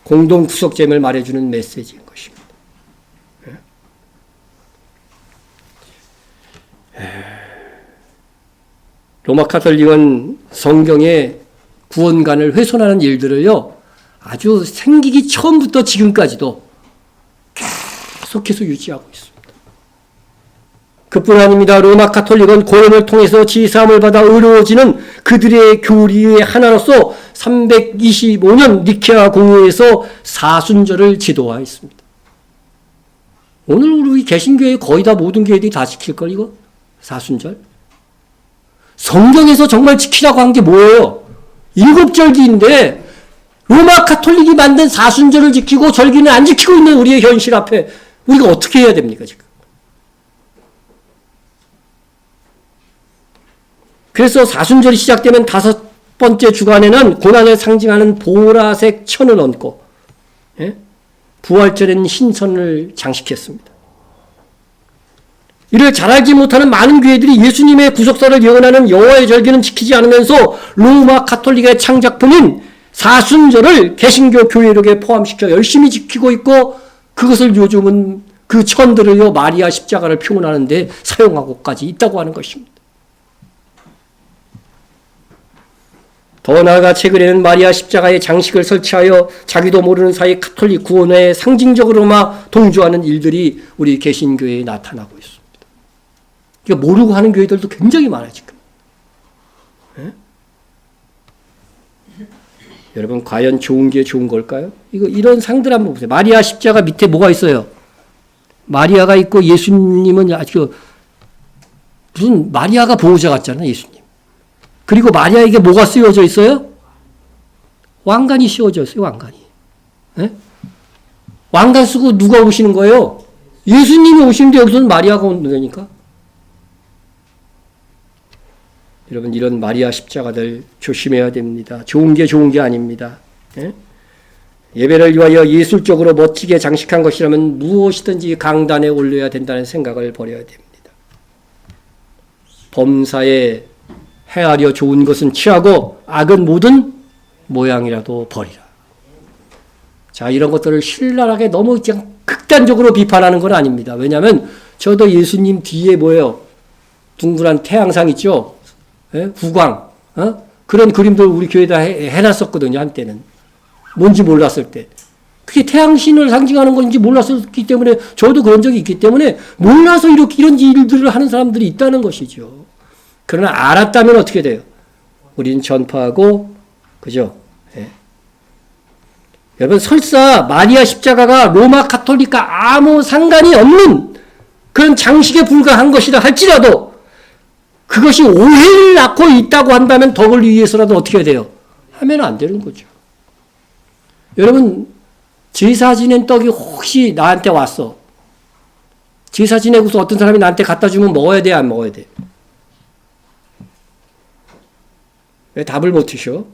공동 구속자임을 말해주는 메시지인 것입니다. 로마 카톨릭은 성경의 구원관을 훼손하는 일들을요, 아주 생기기 처음부터 지금까지도 계속해서 유지하고 있습니다. 그뿐 아닙니다. 로마 카톨릭은 고연을 통해서 지사함을 받아 의로워지는 그들의 교리의 하나로서 325년 니케아 공회에서 사순절을 지도하였습니다. 오늘 우리 개신교회 거의 다 모든 교회들이 다 지킬걸, 이거? 사순절? 성경에서 정말 지키라고 한 게 뭐예요? 7절기인데 로마 카톨릭이 만든 사순절을 지키고 절기는 안 지키고 있는 우리의 현실 앞에 우리가 어떻게 해야 됩니까, 지금? 그래서 사순절이 시작되면 5번째 주간에는 고난을 상징하는 보라색 천을 얹고, 예? 부활절에는 흰천을 장식했습니다. 이를 잘 알지 못하는 많은 교회들이 예수님의 구속사를 예언하는 여호와의 절기는 지키지 않으면서 로마 카톨릭의 창작품인 사순절을 개신교 교회력에 포함시켜 열심히 지키고 있고, 그것을 요즘은 그 천들을요, 마리아 십자가를 표현하는 데 사용하고까지 있다고 하는 것입니다. 더 나아가 최근에는 마리아 십자가에 장식을 설치하여 자기도 모르는 사이 카톨릭 구원에 상징적으로만 동조하는 일들이 우리 개신교회에 나타나고 있습니다. 그러니까 모르고 하는 교회들도 굉장히 많아요, 지금. 네? 여러분, 과연 좋은 게 좋은 걸까요? 이런 상들 한번 보세요. 마리아 십자가 밑에 뭐가 있어요? 마리아가 있고 예수님은 아주 무슨 마리아가 보호자 같잖아요, 예수님. 그리고 마리아에게 뭐가 쓰여져 있어요? 왕관이 씌워져 있어요, 왕관이. 네? 왕관 쓰고 누가 오시는 거예요? 예수님이 오시는데 여기서는 마리아가 온다니까? 여러분, 이런 마리아 십자가들 조심해야 됩니다. 좋은 게 아닙니다. 예? 예배를 위하여 예술적으로 멋지게 장식한 것이라면 무엇이든지 강단에 올려야 된다는 생각을 버려야 됩니다. 범사에 헤아려 좋은 것은 취하고 악은 모든 모양이라도 버리라. 자, 이런 것들을 신랄하게 너무 그냥 극단적으로 비판하는 건 아닙니다. 왜냐하면 저도 예수님 뒤에 뭐예요? 둥그란 태양상 있죠? 예? 후광. 그런 그림들 우리 교회에다 해놨었거든요, 한때는. 뭔지 몰랐을 때. 그게 태양신을 상징하는 건지 몰랐기 때문에 저도 그런 적이 있기 때문에 몰라서 이런 일들을 하는 사람들이 있다는 것이죠. 그러나 알았다면 어떻게 돼요? 우리는 전파하고, 그죠? 예. 여러분, 설사 마리아 십자가가 로마 가톨릭과 아무 상관이 없는 그런 장식에 불과한 것이라 할지라도 그것이 오해를 낳고 있다고 한다면 덕을 위해서라도 어떻게 해야 돼요? 하면 안 되는 거죠. 여러분, 제사 지낸 떡이 혹시 나한테 왔어. 제사 지내고서 어떤 사람이 나한테 갖다 주면 먹어야 돼, 안 먹어야 돼? 왜 답을 못 하셔?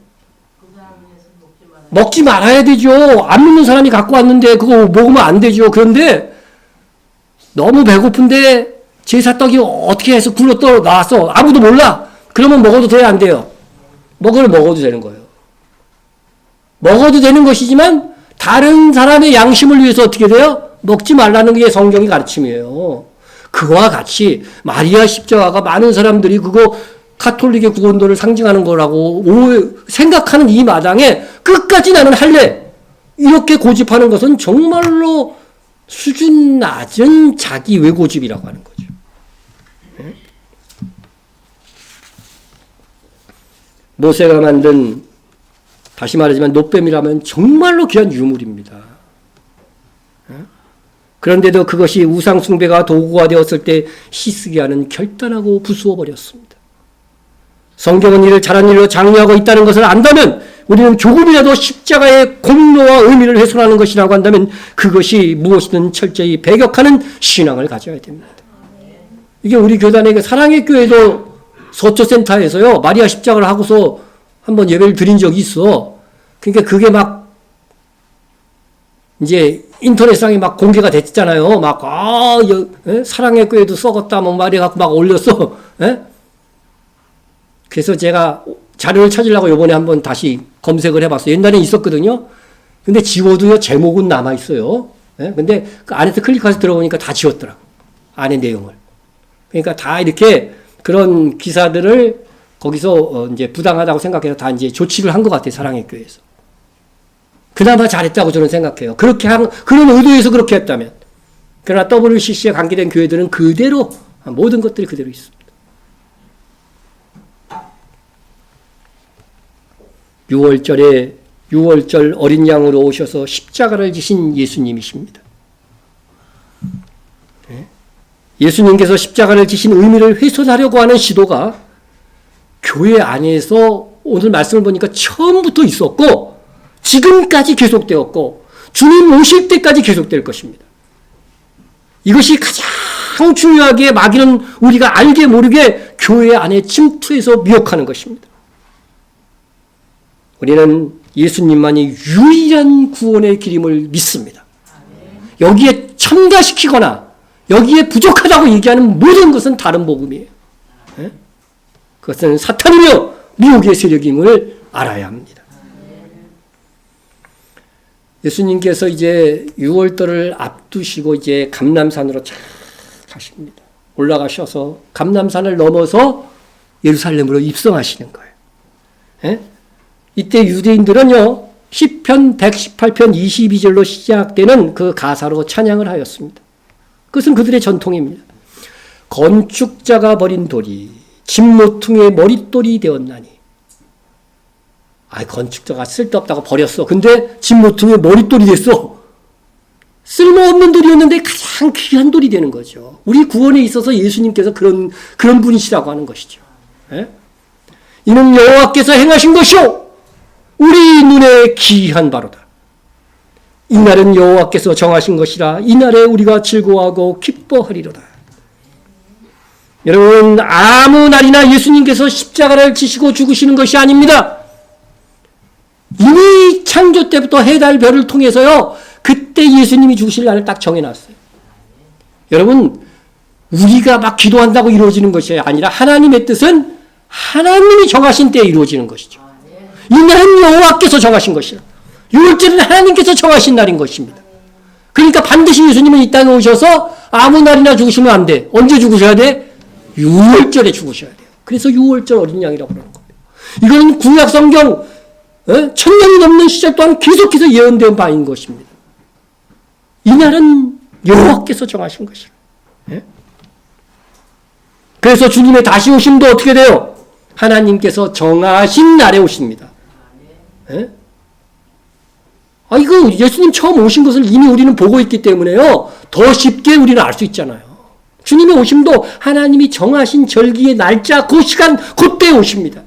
먹지 말아야 되죠. 안 먹는 사람이 갖고 왔는데 그거 먹으면 안 되죠. 그런데 너무 배고픈데 제사떡이 어떻게 해서 굴러 떠 나왔어. 아무도 몰라. 그러면 먹어도 돼요, 안 돼요? 먹어도 되는 거예요. 먹어도 되는 것이지만 다른 사람의 양심을 위해서 어떻게 돼요? 먹지 말라는 게 성경의 가르침이에요. 그와 같이 마리아 십자가가 많은 사람들이 그거 가톨릭의 구원도를 상징하는 거라고 생각하는 이 마당에 끝까지 나는 할래. 이렇게 고집하는 것은 정말로 수준 낮은 자기 외고집이라고 하는 거죠. 모세가 만든, 다시 말하지만 노뱀이라면 정말로 귀한 유물입니다. 그런데도 그것이 우상숭배가 도구가 되었을 때 희쓰게 하는 결단하고 부수어버렸습니다. 성경은 이를 잘한 일로 장려하고 있다는 것을 안다면 우리는 조금이라도 십자가의 공로와 의미를 훼손하는 것이라고 한다면 그것이 무엇이든 철저히 배격하는 신앙을 가져야 됩니다. 이게 우리 교단의 사랑의 교회도 서초센터에서요, 마리아 십자가를 하고서 한번 예배를 드린 적이 있어. 그러니까 그게 막 이제 인터넷상에 막 공개가 됐잖아요. 막, 사랑의 교회도 썩었다, 뭐 말이 갖고 막 올렸어. 예? 그래서 제가 자료를 찾으려고 요번에 한번 다시 검색을 해봤어요. 옛날에 있었거든요. 근데 지워도요, 제목은 남아있어요. 예? 근데 그 안에서 클릭해서 들어보니까 다 지웠더라고. 안에 내용을. 그러니까 다 이렇게 그런 기사들을 거기서 이제 부당하다고 생각해서 다 이제 조치를 한 것 같아요. 사랑의 교회에서. 그나마 잘했다고 저는 생각해요. 그런 의도에서 그렇게 했다면. 그러나 WCC에 관계된 교회들은 그대로, 모든 것들이 그대로 있습니다. 6월절 어린 양으로 오셔서 십자가를 지신 예수님이십니다. 예수님께서 십자가를 지신 의미를 훼손하려고 하는 시도가 교회 안에서 오늘 말씀을 보니까 처음부터 있었고 지금까지 계속되었고 주님 오실 때까지 계속될 것입니다. 이것이 가장 중요하게 마귀는 우리가 알게 모르게 교회 안에 침투해서 미혹하는 것입니다. 우리는 예수님만이 유일한 구원의 길임을 믿습니다. 여기에 첨가시키거나 여기에 부족하다고 얘기하는 모든 것은 다른 복음이에요. 그것은 사탄이며 미혹의 세력임을 알아야 합니다. 예수님께서 이제 6월절을 앞두시고 이제 감람산으로 쫙 가십니다. 올라가셔서 감람산을 넘어서 예루살렘으로 입성하시는 거예요. 이때 유대인들은요, 시편 118편 22절로 시작되는 그 가사로 찬양을 하였습니다. 그것은 그들의 전통입니다. 건축자가 버린 돌이 진모퉁이의 머릿돌이 되었나니. 건축자가 쓸데없다고 버렸어. 근데 진모퉁이의 머릿돌이 됐어. 쓸모없는 돌이었는데 가장 귀한 돌이 되는 거죠. 우리 구원에 있어서 예수님께서 그런 분이시라고 하는 것이죠. 이는 여호와께서 행하신 것이요 우리 눈에 귀한 바로다. 이날은 여호와께서 정하신 것이라 이날에 우리가 즐거워하고 기뻐하리로다. 여러분, 아무 날이나 예수님께서 십자가를 지시고 죽으시는 것이 아닙니다. 이미 창조 때부터 해달 별을 통해서요. 그때 예수님이 죽으실 날을 딱 정해놨어요. 여러분, 우리가 막 기도한다고 이루어지는 것이 아니라 하나님의 뜻은 하나님이 정하신 때에 이루어지는 것이죠. 이 날은 여호와께서 정하신 것이라. 6월절은 하나님께서 정하신 날인 것입니다. 그러니까 반드시 예수님은 이 땅에 오셔서 아무 날이나 죽으시면 안 돼. 언제 죽으셔야 돼? 6월절에 죽으셔야 돼요. 그래서 6월절 어린 양이라고 그러는 겁니다. 이건 구약 성경 1000년이 넘는 시절 동안 계속해서 예언된 바인 것입니다. 이 날은 여호와께서 정하신 것이라. 그래서 주님의 다시 오심도 어떻게 돼요? 하나님께서 정하신 날에 오십니다. 이거 예수님 처음 오신 것을 이미 우리는 보고 있기 때문에요. 더 쉽게 우리는 알 수 있잖아요. 주님의 오심도 하나님이 정하신 절기의 날짜, 그 시간, 그때 오십니다.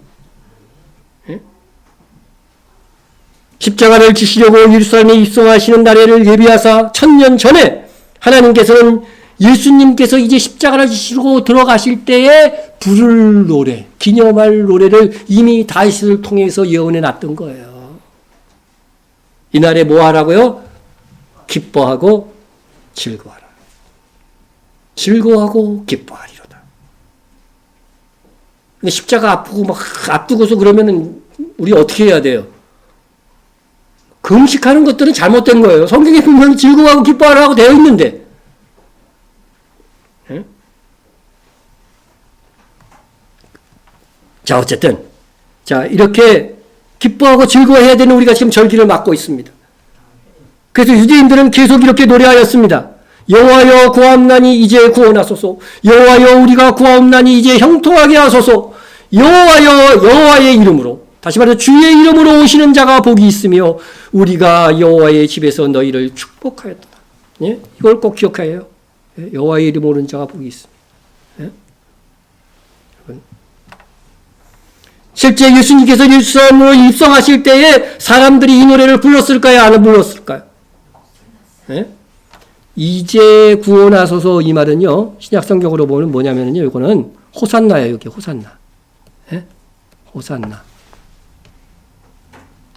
십자가를 지시려고 예루살렘에 입성하시는 날을 예비하사 1000년 전에 하나님께서는 예수님께서 이제 십자가를 지시고 들어가실 때에 부를 노래, 기념할 노래를 이미 다윗을 통해서 예언해 놨던 거예요. 이날에 뭐 하라고요? 기뻐하고 즐거워하라. 즐거워하고 기뻐하리로다. 근데 십자가 아프고 막 앞두고서 그러면은 우리 어떻게 해야 돼요? 금식하는 것들은 잘못된 거예요. 성경에 보면 즐거워하고 기뻐하라고 되어 있는데. 자, 어쨌든. 자, 이렇게 기뻐하고 즐거워해야 되는 우리가 지금 절기를 맞고 있습니다. 그래서 유대인들은 계속 이렇게 노래하였습니다. 여호와여 구하옵나니 이제 구원하소서. 여호와여 우리가 구하옵나니 이제 형통하게 하소서. 여호와여 여호와의 이름으로. 다시 말해서 주의 이름으로 오시는 자가 복이 있으며 우리가 여호와의 집에서 너희를 축복하였다. 예? 이걸 꼭 기억해야 해요. 여호와의 이름 오는 자가 복이 있습니다. 예? 실제 예수님께서 예루살렘으로 입성하실 때에 사람들이 이 노래를 불렀을까요? 안 불렀을까요? 예? 이제 구원하소서 이 말은요. 신약성경으로 보면 뭐냐면요. 이거는 호산나예요. 여기 호산나. 예? 호산나.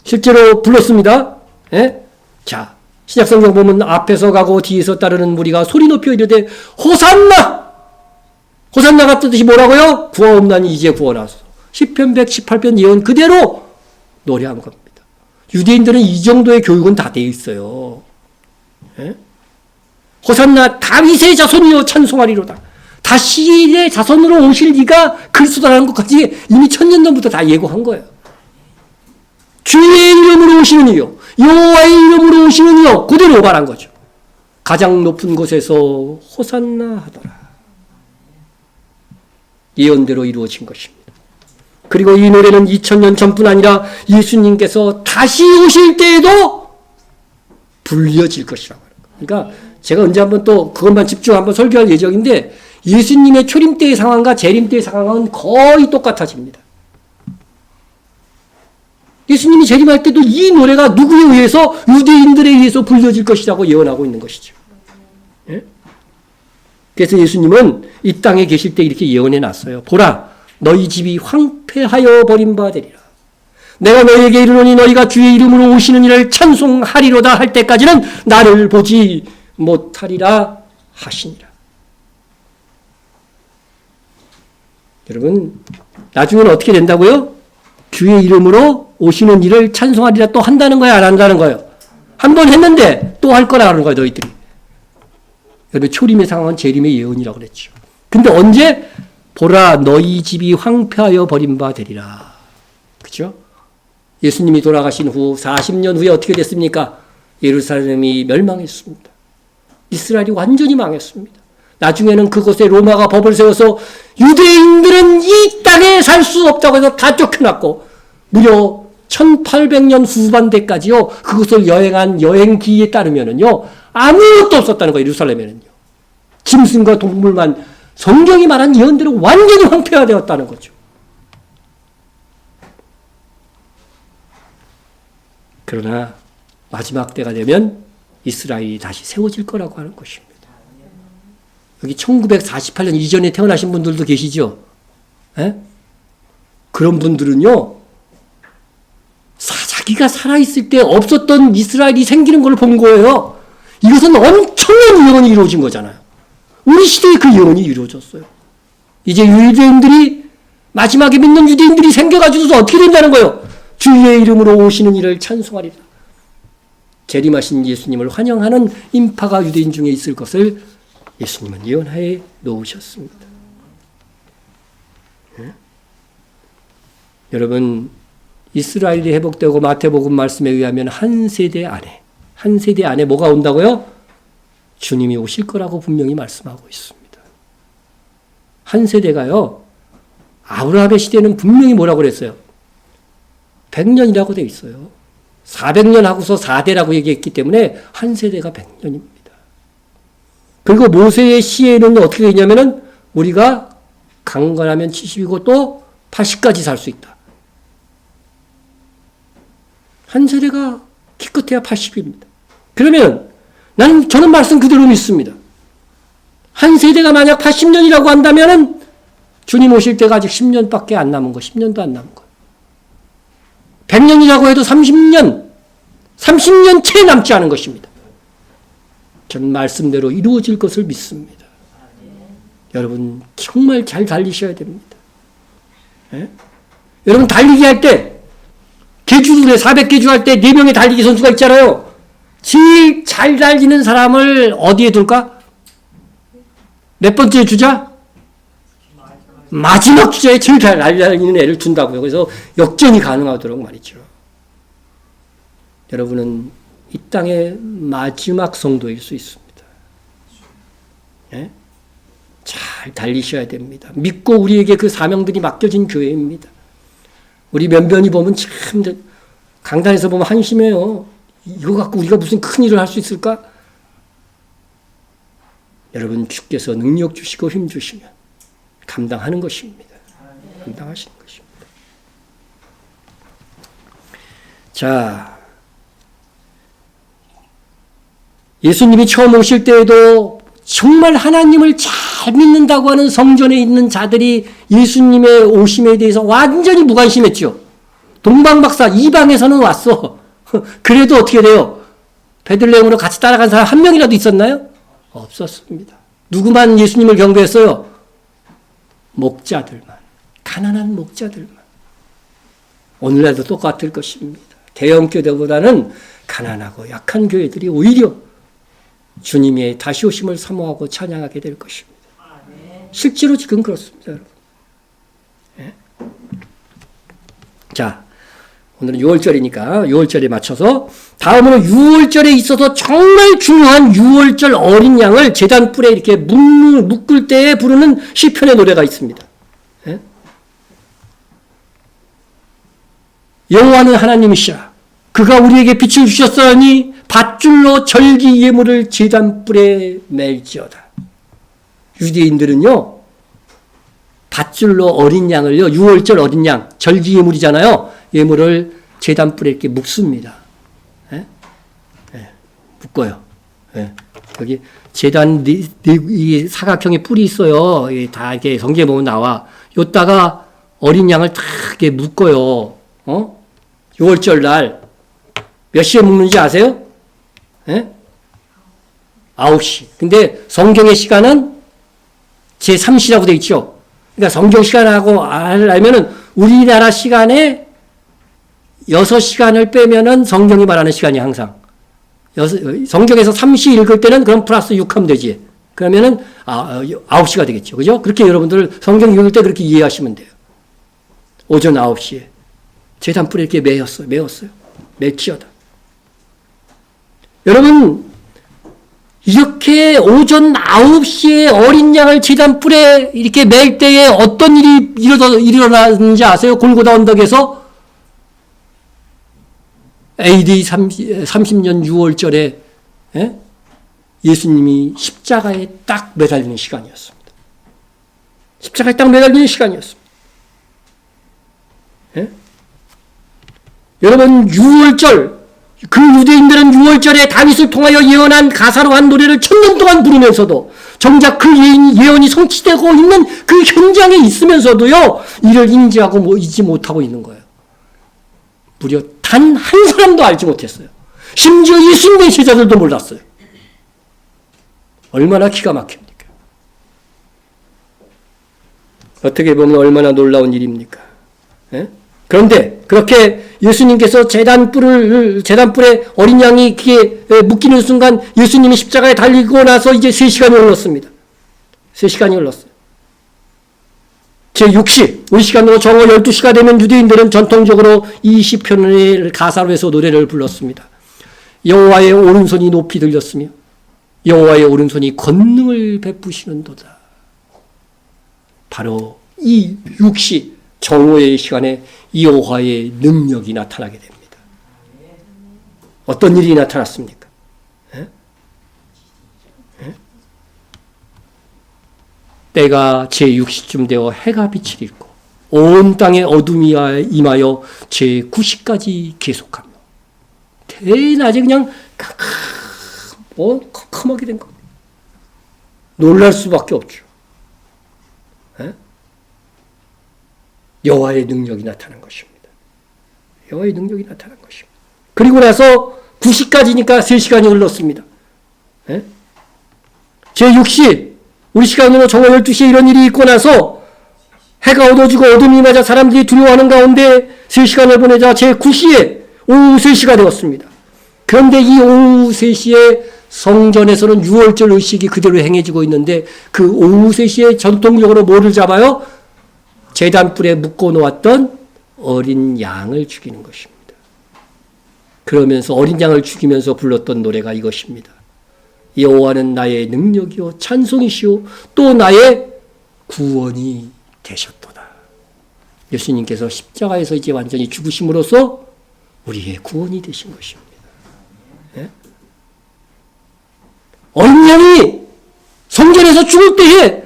실제로 불렀습니다. 예? 자, 신약성경 보면 앞에서 가고 뒤에서 따르는 무리가 소리 높여 이르되 호산나! 호산나가 뜻이 뭐라고요? 구하옵나니 이제 구원하소서. 시편 118편 예언 그대로 노래한 겁니다. 유대인들은 이 정도의 교육은 다 돼 있어요. 예? 호산나 다윗의 자손이여 찬송하리로다. 다윗의 자손으로 오실 이가 그리스도라는 것까지 이미 1000년 전부터 다 예고한 거예요. 주의 이름으로 오시는 이요. 여호와의 이름으로 오시는 이요. 그대로 말한 거죠. 가장 높은 곳에서 호산나 하더라. 예언대로 이루어진 것입니다. 그리고 이 노래는 2000년 전뿐 아니라 예수님께서 다시 오실 때에도 불려질 것이라고 합니다. 그러니까 제가 언제 한번 또 그것만 집중 한번 설교할 예정인데 예수님의 초림 때의 상황과 재림 때의 상황은 거의 똑같아집니다. 예수님이 재림할 때도 이 노래가 누구에 의해서 유대인들에 의해서 불려질 것이라고 예언하고 있는 것이죠. 예? 그래서 예수님은 이 땅에 계실 때 이렇게 예언해 놨어요. 보라, 너희 집이 황폐하여 버림받으리라. 내가 너희에게 이르노니 너희가 주의 이름으로 오시는 이를 찬송하리로다 할 때까지는 나를 보지 못하리라 하시니라. 여러분, 나중에는 어떻게 된다고요? 주의 이름으로 오시는 일을 찬송하리라 또 한다는 거야, 안 한다는 거예요? 한 번 했는데 또 할 거라는 거예요, 너희들이. 여러분, 초림의 상황은 재림의 예언이라고 그랬죠. 근데 언제? 보라, 너희 집이 황폐하여 버림받으리라. 그죠? 예수님이 돌아가신 후 40년 후에 어떻게 됐습니까? 예루살렘이 멸망했습니다. 이스라엘이 완전히 망했습니다. 나중에는 그곳에 로마가 법을 세워서 유대인들은 이 땅에 살 수 없다고 해서 다 쫓겨났고 무려 1800년 후반대까지요. 그것을 여행한 여행기에 따르면은요. 아무것도 없었다는 거예요. 예루살렘에는요. 짐승과 동물만 성경이 말한 예언대로 완전히 황폐화되었다는 거죠. 그러나 마지막 때가 되면 이스라엘이 다시 세워질 거라고 하는 것입니다. 여기 1948년 이전에 태어나신 분들도 계시죠? 에? 그런 분들은요, 자기가 살아있을 때 없었던 이스라엘이 생기는 걸 본 거예요. 이것은 엄청난 예언이 이루어진 거잖아요. 우리 시대에 그 예언이 이루어졌어요. 이제 유대인들이 마지막에 믿는 유대인들이 생겨가지고서 어떻게 된다는 거예요? 주의 이름으로 오시는 이를 찬송하리라. 재림하신 예수님을 환영하는 인파가 유대인 중에 있을 것을 예수님은 예언하에 놓으셨습니다. 네? 여러분, 이스라엘이 회복되고 마태복음 말씀에 의하면 한 세대 안에 뭐가 온다고요? 주님이 오실 거라고 분명히 말씀하고 있습니다. 한 세대가요, 아브라함의 시대는 분명히 뭐라고 그랬어요? 100년이라고 되어 있어요. 400년 하고서 4대라고 얘기했기 때문에 한 세대가 100년입니다. 그리고 모세의 시에는 어떻게 되어 있냐면은 우리가 강건하면 70이고 또 80까지 살 수 있다. 한 세대가 기껏해야 80입니다. 그러면 저는 말씀 그대로 믿습니다. 한 세대가 만약 80년이라고 한다면은 주님 오실 때가 아직 10년밖에 안 남은 거, 10년도 안 남은 거. 100년이라고 해도 30년 채 남지 않은 것입니다. 저는 말씀대로 이루어질 것을 믿습니다. 여러분 정말 잘 달리셔야 됩니다. 예? 여러분 달리기 할 때 계주들에 400계주 할 때 4명의 달리기 선수가 있잖아요. 제일 잘 달리는 사람을 어디에 둘까? 몇 번째 주자? 마지막 주자에 제일 잘 달리는 애를 둔다고요. 그래서 역전이 가능하도록 말이죠. 여러분은 이 땅의 마지막 성도일 수 있습니다. 예? 잘 달리셔야 됩니다. 믿고 우리에게 그 사명들이 맡겨진 교회입니다. 우리 면면이 보면 참 강단에서 보면 한심해요. 이거 갖고 우리가 무슨 큰 일을 할 수 있을까? 여러분 주께서 능력 주시고 힘 주시면 감당하는 것입니다. 감당하시는 것입니다. 자, 예수님이 처음 오실 때에도 정말 하나님을 잘 믿는다고 하는 성전에 있는 자들이 예수님의 오심에 대해서 완전히 무관심했죠. 동방박사 이방에서는 왔어. 그래도 어떻게 돼요? 베들레헴으로 같이 따라간 사람 한 명이라도 있었나요? 없었습니다. 누구만 예수님을 경배했어요? 목자들만. 가난한 목자들만. 오늘날도 똑같을 것입니다. 대형 교회보다는 가난하고 약한 교회들이 오히려 주님의 다시 오심을 사모하고 찬양하게 될 것입니다. 실제로 지금 그렇습니다, 여러분. 예? 자, 오늘은 6월절이니까 6월절에 맞춰서 다음으로 6월절에 있어서 정말 중요한 6월절 어린 양을 제단불에 이렇게 묶을 때에 부르는 시편의 노래가 있습니다. 예? 여호와는 하나님이시라. 그가 우리에게 빛을 주셨으니 밧줄로 절기 예물을 제단불에 맬지어다. 유대인들은요, 밧줄로 어린 양을요, 6월절 어린 양, 절기 예물이잖아요. 예물을 제단불에 이렇게 묶습니다. 예? 예, 묶어요. 예. 여기 제단 이 사각형의 뿔이 있어요. 다 이렇게 성경에 보면 나와. 요따가 어린 양을 다 이렇게 묶어요. 6월절 날 몇 시에 묶는지 아세요? 예? 9시. 근데 성경의 시간은 제3시라고 되어 있죠. 그러니까 성경 시간하고 알면은 우리나라 시간에 6시간을 빼면은 성경이 말하는 시간이 항상. 성경에서 3시 읽을 때는 그럼 플러스 6 하면 되지. 그러면은 9시가 되겠죠. 그죠? 그렇게 여러분들 성경 읽을 때 그렇게 이해하시면 돼요. 오전 9시에. 제단불에 이렇게 매었어요. 맬지어다. 여러분, 이렇게 오전 9시에 어린 양을 제단불에 이렇게 맬 때에 어떤 일이 일어나는지 아세요? 골고다 언덕에서 AD 30년 6월절에 예수님이 십자가에 딱 매달리는 시간이었습니다. 십자가에 딱 매달리는 시간이었습니다. 예? 여러분 6월절, 그 유대인들은 6월절에 다윗을 통하여 예언한 가사로 한 노래를 1000년 동안 부르면서도 정작 그 예언이 성취되고 있는 그 현장에 있으면서도요, 이를 인지하고 잊지 못하고 있는 거예요. 무려 단 한 사람도 알지 못했어요. 심지어 예수님의 제자들도 몰랐어요. 얼마나 기가 막힙니까? 어떻게 보면 얼마나 놀라운 일입니까? 예? 그런데 그렇게 예수님께서 제단불에 어린 양이 귀에 묶이는 순간 예수님이 십자가에 달리고 나서 이제 3시간이 흘렀습니다. 3시간이 흘렀어요. 제6시, 우리 시간으로 정오 12시가 되면 유대인들은 전통적으로 이 시편을 가사로 해서 노래를 불렀습니다. 여호와의 오른손이 높이 들렸으며 여호와의 오른손이 권능을 베푸시는도다. 바로 이 6시 정오의 시간에 여호와의 능력이 나타나게 됩니다. 어떤 일이 나타났습니까? 에? 에? 때가 제6시쯤 되어 해가 빛을 잃고 온 땅에 어둠이 임하여 제9시까지 계속하며 대낮에 그냥 컴컴하게 된 겁니다. 놀랄 수밖에 없죠. 여호와의 능력이 나타난 것입니다. 여호와의 능력이 나타난 것입니다. 그리고 나서 9시까지니까 3시간이 흘렀습니다. 제6시, 우리 시간으로 정오 12시에 이런 일이 있고 나서 해가 어두워지고 어둠이 맞아 사람들이 두려워하는 가운데 3시간을 보내자 제9시에 오후 3시가 되었습니다. 그런데 이 오후 3시에 성전에서는 유월절 의식이 그대로 행해지고 있는데 그 오후 3시에 전통적으로 뭐를 잡아요? 제단불에 묶어 놓았던 어린 양을 죽이는 것입니다. 그러면서 어린 양을 죽이면서 불렀던 노래가 이것입니다. 여호와는 나의 능력이요 찬송이시요 또 나의 구원이 되셨도다. 예수님께서 십자가에서 이제 완전히 죽으심으로써 우리의 구원이 되신 것입니다. 예? 어린 양이 성전에서 죽을 때에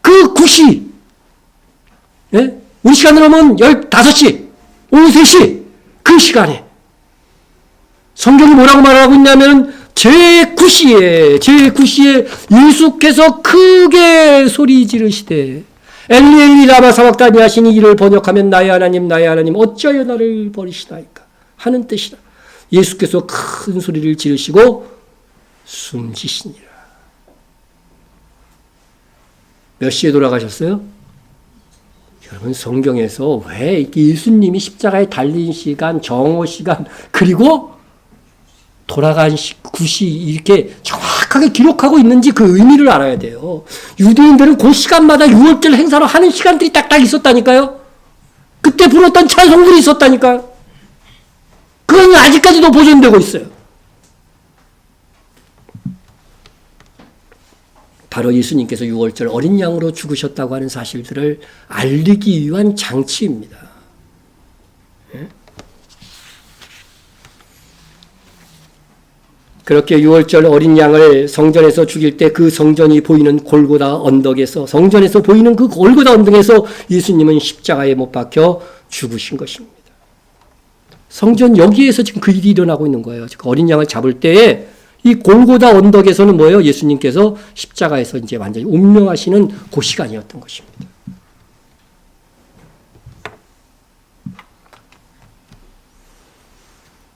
그 굿이 예? 우리 시간으로 하면 15시, 오후 3시, 그 시간에 성경이 뭐라고 말하고 있냐면 제9시에 예수께서 크게 소리 지르시되 엘리 엘리 라마 사박다니 하시니 이를 번역하면 나의 하나님 어찌하여 나를 버리시나이까 하는 뜻이다. 예수께서 큰 소리를 지르시고 숨지시니라. 몇 시에 돌아가셨어요? 여러분 성경에서 왜 예수님이 십자가에 달린 시간, 정오 시간, 그리고 돌아간 9시 이렇게 정확하게 기록하고 있는지 그 의미를 알아야 돼요. 유대인들은 그 시간마다 유월절 행사로 하는 시간들이 딱딱 있었다니까요. 그때 불었던 찬송들이 있었다니까요. 그건 아직까지도 보존되고 있어요. 바로 예수님께서 유월절 어린 양으로 죽으셨다고 하는 사실들을 알리기 위한 장치입니다. 그렇게 유월절 어린 양을 성전에서 죽일 때 그 성전이 보이는 골고다 언덕에서 성전에서 보이는 그 골고다 언덕에서 예수님은 십자가에 못 박혀 죽으신 것입니다. 성전 여기에서 지금 그 일이 일어나고 있는 거예요. 지금 어린 양을 잡을 때에 이 골고다 언덕에서는 뭐예요? 예수님께서 십자가에서 이제 완전히 운명하시는 그 시간이었던 것입니다.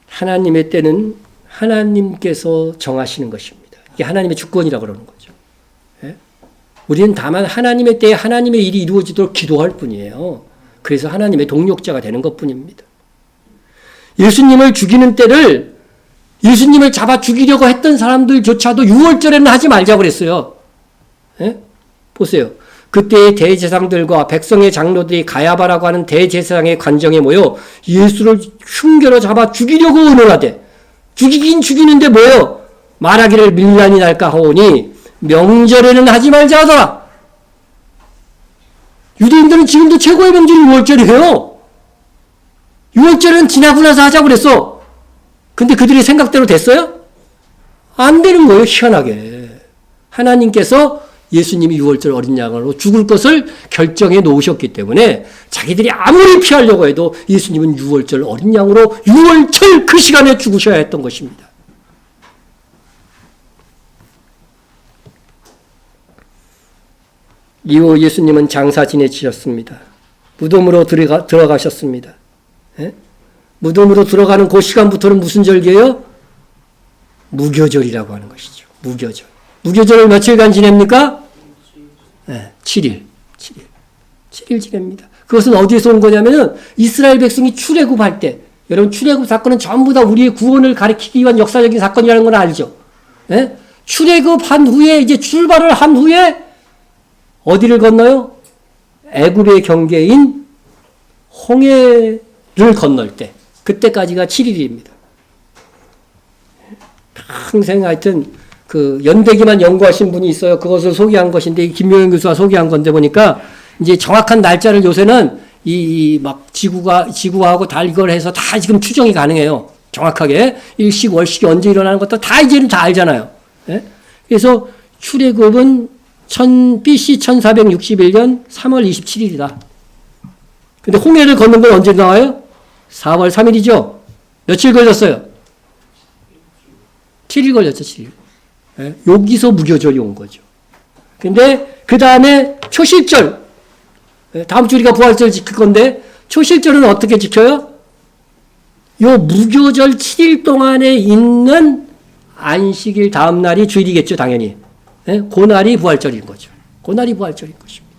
하나님의 때는 하나님께서 정하시는 것입니다. 이게 하나님의 주권이라고 그러는 거죠. 예? 우리는 다만 하나님의 때에 하나님의 일이 이루어지도록 기도할 뿐이에요. 그래서 하나님의 동력자가 되는 것뿐입니다. 예수님을 죽이는 때를 예수님을 잡아 죽이려고 했던 사람들조차도 유월절에는 하지 말자고 그랬어요. 예? 보세요. 그때의 대제사장들과 백성의 장로들이 가야바라고 하는 대제사장의 관정에 모여 예수를 흉계로 잡아 죽이려고 의논하되 죽이긴 죽이는데 뭐예요? 말하기를 밀란이 날까 하오니 명절에는 하지 말자 하더라. 유대인들은 지금도 최고의 명절이 유월절이에요. 유월절은 지나고 나서 하자고 그랬어. 근데 그들이 생각대로 됐어요? 안 되는 거예요, 희한하게. 하나님께서 예수님이 유월절 어린 양으로 죽을 것을 결정해 놓으셨기 때문에 자기들이 아무리 피하려고 해도 예수님은 유월절 어린 양으로 유월절 그 시간에 죽으셔야 했던 것입니다. 이후 예수님은 장사 지내시셨습니다. 무덤으로 들어가셨습니다. 예? 무덤으로 들어가는 그 시간부터는 무슨 절기예요? 무교절이라고 하는 것이죠. 무교절. 무교절을 며칠간 지냅니까? 네, 7일. 7일 지냅니다. 그것은 어디에서 온 거냐면은 이스라엘 백성이 출애굽할 때, 여러분 출애굽 사건은 전부 다 우리의 구원을 가리키기 위한 역사적인 사건이라는 건 알죠? 네? 출애굽한 후에 이제 출발을 한 후에 어디를 건너요? 애굽의 경계인 홍해를 건널 때, 그때까지가 7일입니다. 평생 하여튼 그 연대기만 연구하신 분이 있어요. 그것을 소개한 것인데 김용현 교수가 소개한 건데 보니까 이제 정확한 날짜를 요새는 이 막 지구하고 다 이걸 해서 다 지금 추정이 가능해요. 정확하게 일식 월식이 언제 일어나는 것도 다 이제는 다 알잖아요. 예? 그래서 출애굽은 BC 1461년 3월 27일이다. 근데 홍해를 걷는 건 언제 나와요? 4월 3일이죠. 며칠 걸렸어요? 7일 걸렸죠, 7일. 예? 여기서 무교절이 온 거죠. 근데 그 다음에 초실절. 예? 다음 주 우리가 부활절 지킬 건데 초실절은 어떻게 지켜요? 요 무교절 7일 동안에 있는 안식일 다음 날이 주일이겠죠, 당연히. 예? 그날이 부활절인 거죠. 그날이 부활절인 것입니다.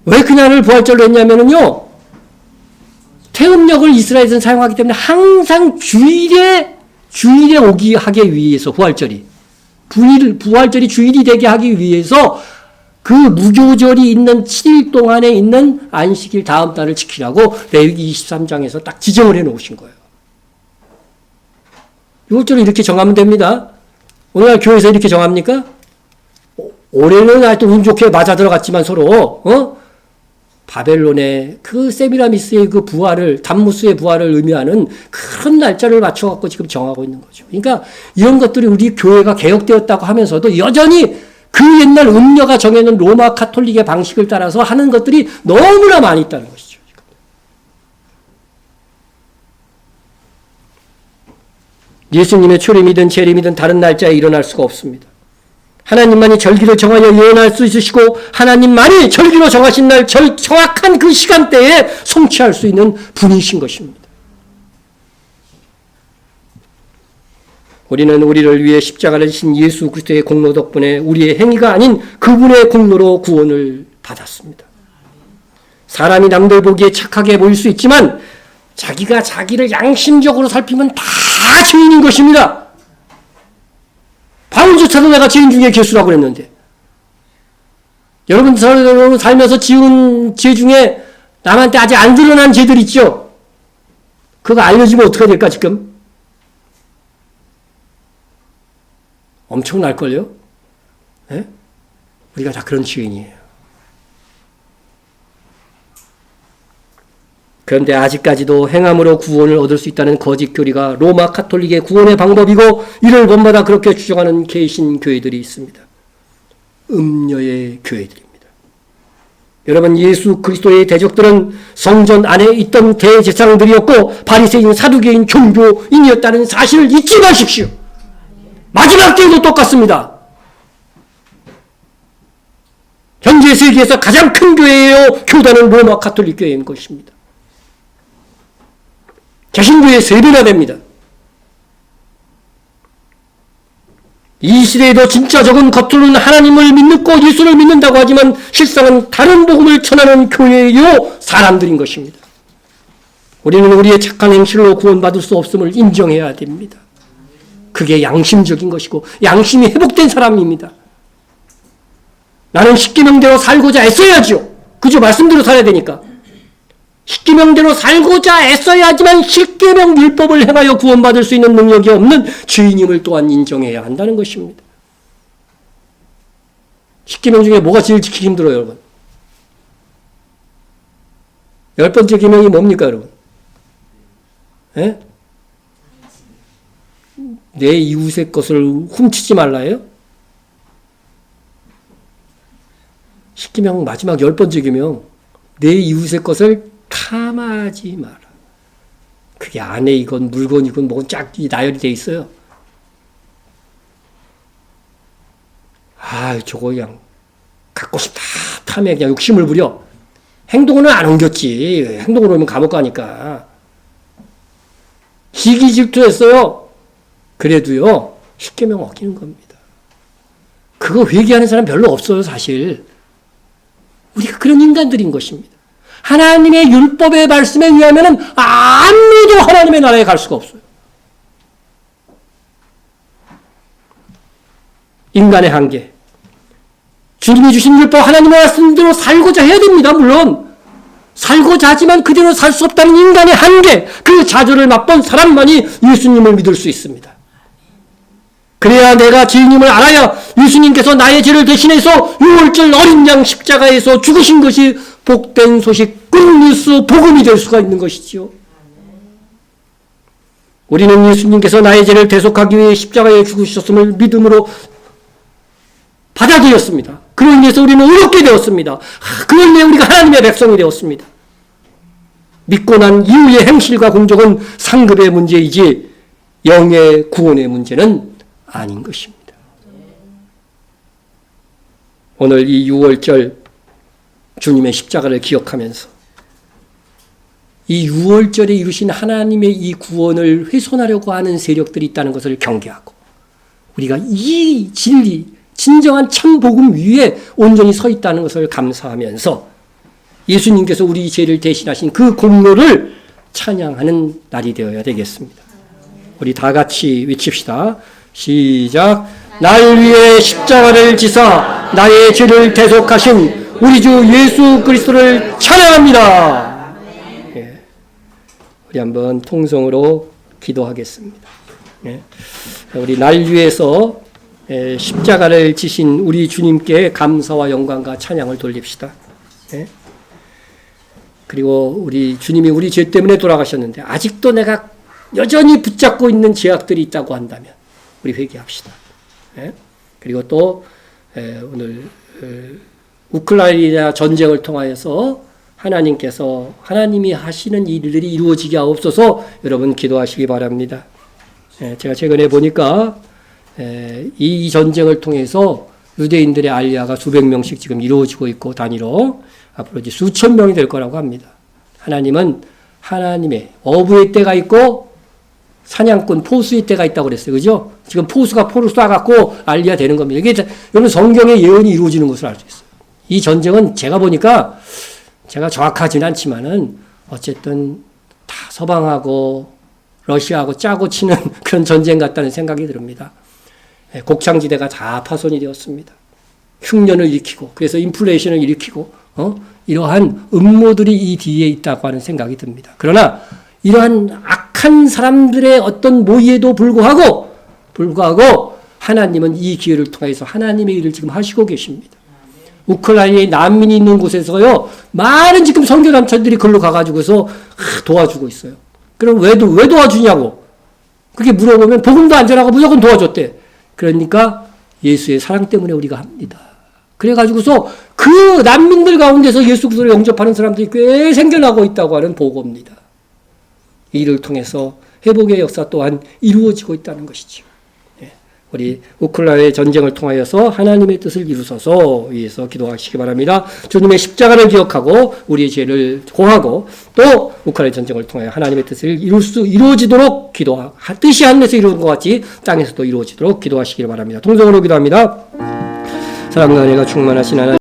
왜 그날을 부활절로 했냐면요, 태음력을 이스라엘에서는 사용하기 때문에 항상 주일에 오게 하기 위해서 부활절이 부활절이 주일이 되게 하기 위해서 그 무교절이 있는 7일 동안에 있는 안식일 다음 달을 지키라고 레위기 23장에서 딱 지정을 해 놓으신 거예요. 6월절을 이렇게 정하면 됩니다. 오늘날 교회에서 이렇게 정합니까? 올해는 하여튼 운 좋게 맞아 들어갔지만 서로, 바벨론의 그 세미라미스의 그 부활을, 담무스의 부활을 의미하는 큰 날짜를 맞춰갖고 지금 정하고 있는 거죠. 그러니까 이런 것들이 우리 교회가 개혁되었다고 하면서도 여전히 그 옛날 음녀가 정해놓은 로마 카톨릭의 방식을 따라서 하는 것들이 너무나 많이 있다는 것이죠. 예수님의 초림이든 재림이든 다른 날짜에 일어날 수가 없습니다. 하나님만이 절기를 정하여 예언할 수 있으시고 하나님만이 절기로 정하신 날 정확한 그 시간대에 성취할 수 있는 분이신 것입니다. 우리는 우리를 위해 십자가를 지신 예수 그리스도의 공로 덕분에 우리의 행위가 아닌 그분의 공로로 구원을 받았습니다. 사람이 남들 보기에 착하게 보일 수 있지만 자기가 자기를 양심적으로 살피면 다 죄인인 것입니다. 바울조차도 내가 죄인 중에 괴수라고 그랬는데, 여러분 살면서 지은 죄 중에 남한테 아직 안 드러난 죄들 있죠? 그거 알려지면 어떻게 될까 지금? 엄청날걸요? 네? 우리가 다 그런 죄인이에요. 그런데 아직까지도 행함으로 구원을 얻을 수 있다는 거짓 교리가 로마 카톨릭의 구원의 방법이고 이를 본받아 그렇게 주장하는 개신 교회들이 있습니다. 음녀의 교회들입니다. 여러분, 예수 그리스도의 대적들은 성전 안에 있던 대제사장들이었고 바리새인, 사두개인, 종교인이었다는 사실을 잊지 마십시오. 마지막 때에도 똑같습니다. 현재 세계에서 가장 큰 교회예요. 교단은 로마 카톨릭 교회인 것입니다. 개신교회 3배나 됩니다. 이 시대에도 진짜 적은 겉으로는 하나님을 믿고 예수를 믿는다고 하지만 실상은 다른 복음을 전하는 교회요 사람들인 것입니다. 우리는 우리의 착한 행실로 구원받을 수 없음을 인정해야 됩니다. 그게 양심적인 것이고 양심이 회복된 사람입니다. 나는 십계명대로 살고자 애써야죠. 그죠? 말씀대로 살아야 되니까. 십계명대로 살고자 애써야지만 십계명 율법을 행하여 구원받을 수 있는 능력이 없는 죄인임을 또한 인정해야 한다는 것입니다. 십계명 중에 뭐가 제일 지키기 힘들어요, 여러분? 10번째 계명이 뭡니까, 여러분? 예? 내 이웃의 것을 훔치지 말라예요? 십계명 마지막 10번째 계명, 내 이웃의 것을 탐하지 마라. 그게 아내이건 물건이건 뭐건 쫙 나열이 돼 있어요. 저거 그냥 갖고 싶다 탐해 그냥 욕심을 부려. 행동으로는 안 옮겼지. 행동으로 오면 감옥 가니까. 시기 질투했어요. 그래도요, 십계명 어기는 겁니다. 그거 회개하는 사람 별로 없어요, 사실. 우리가 그런 인간들인 것입니다. 하나님의 율법의 말씀에 의하면 아무도 하나님의 나라에 갈 수가 없어요. 인간의 한계. 주님이 주신 율법 하나님의 말씀대로 살고자 해야 됩니다. 물론 살고자 하지만 그대로 살 수 없다는 인간의 한계, 그 좌절을 맛본 사람만이 예수님을 믿을 수 있습니다. 그래야 내가 주님을 알아야 예수님께서 나의 죄를 대신해서 6월절 어린 양 십자가에서 죽으신 것이 복된 소식, 굿뉴스, 복음이 될 수가 있는 것이지요. 우리는 예수님께서 나의 죄를 대속하기 위해 십자가에 죽으셨음을 믿음으로 받아들였습니다. 그로 인해서 우리는 의롭게 되었습니다. 그로 인해 우리가 하나님의 백성이 되었습니다. 믿고 난 이후의 행실과 공적은 상급의 문제이지 영의 구원의 문제는 아닌 것입니다. 오늘 이 6월절 주님의 십자가를 기억하면서 이 6월절에 이루신 하나님의 이 구원을 훼손하려고 하는 세력들이 있다는 것을 경계하고 우리가 이 진리, 진정한 참 복음 위에 온전히 서 있다는 것을 감사하면서 예수님께서 우리 죄를 대신하신 그 공로를 찬양하는 날이 되어야 되겠습니다. 우리 다 같이 외칩시다. 시작. 날 위해 십자가를 지사 나의 죄를 대속하신 우리 주 예수 그리스도를 찬양합니다. 예. 우리 한번 통성으로 기도하겠습니다. 예. 우리 날 위해서 십자가를 지신 우리 주님께 감사와 영광과 찬양을 돌립시다. 예. 그리고 우리 주님이 우리 죄 때문에 돌아가셨는데 아직도 내가 여전히 붙잡고 있는 죄악들이 있다고 한다면 우리 회개합시다. 예? 그리고 또 오늘 우크라이나 전쟁을 통하여서 하나님께서 하나님이 하시는 일들이 이루어지게 하옵소서 여러분 기도하시기 바랍니다. 예, 제가 최근에 보니까 이 전쟁을 통해서 유대인들의 알리아가 수백 명씩 지금 이루어지고 있고 단위로 앞으로 이제 수천 명이 될 거라고 합니다. 하나님은 하나님의 어부의 때가 있고 사냥꾼 포수의 때가 있다고 그랬어요. 그죠? 지금 포수가 포를 쏴갖고 알리아 되는 겁니다. 이게 여러분 성경의 예언이 이루어지는 것을 알 수 있어요. 이 전쟁은 제가 보니까 제가 정확하지는 않지만은 어쨌든 다 서방하고 러시아하고 짜고 치는 그런 전쟁 같다는 생각이 듭니다. 곡창지대가 다 파손이 되었습니다. 흉년을 일으키고 그래서 인플레이션을 일으키고 이러한 음모들이 이 뒤에 있다고 하는 생각이 듭니다. 그러나 이러한 악한 사람들의 어떤 모의에도 불구하고 하나님은 이 기회를 통해서 하나님의 일을 지금 하시고 계십니다. 우크라이나에 난민이 있는 곳에서요 많은 지금 선교 남편들이 글로 가가지고서 도와주고 있어요. 그럼 왜 도와주냐고 그렇게 물어보면 복음도 안 전하고 무조건 도와줬대. 그러니까 예수의 사랑 때문에 우리가 합니다. 그래가지고서 그 난민들 가운데서 예수 그리스도를 영접하는 사람들이 꽤 생겨나고 있다고 하는 보고입니다. 이 일을 통해서 회복의 역사 또한 이루어지고 있다는 것이죠. 우리 우크라이나의 전쟁을 통하여서 하나님의 뜻을 이루소서 위해서 기도하시기 바랍니다. 주님의 십자가를 기억하고 우리의 죄를 고하고 또 우크라이나 전쟁을 통하여 하나님의 뜻을 이루어지도록 뜻이 하늘에서 이루어진 것 같이 땅에서도 이루어지도록 기도하시기 바랍니다. 통성으로 기도합니다. 사랑과 은혜가 충만하신 하나님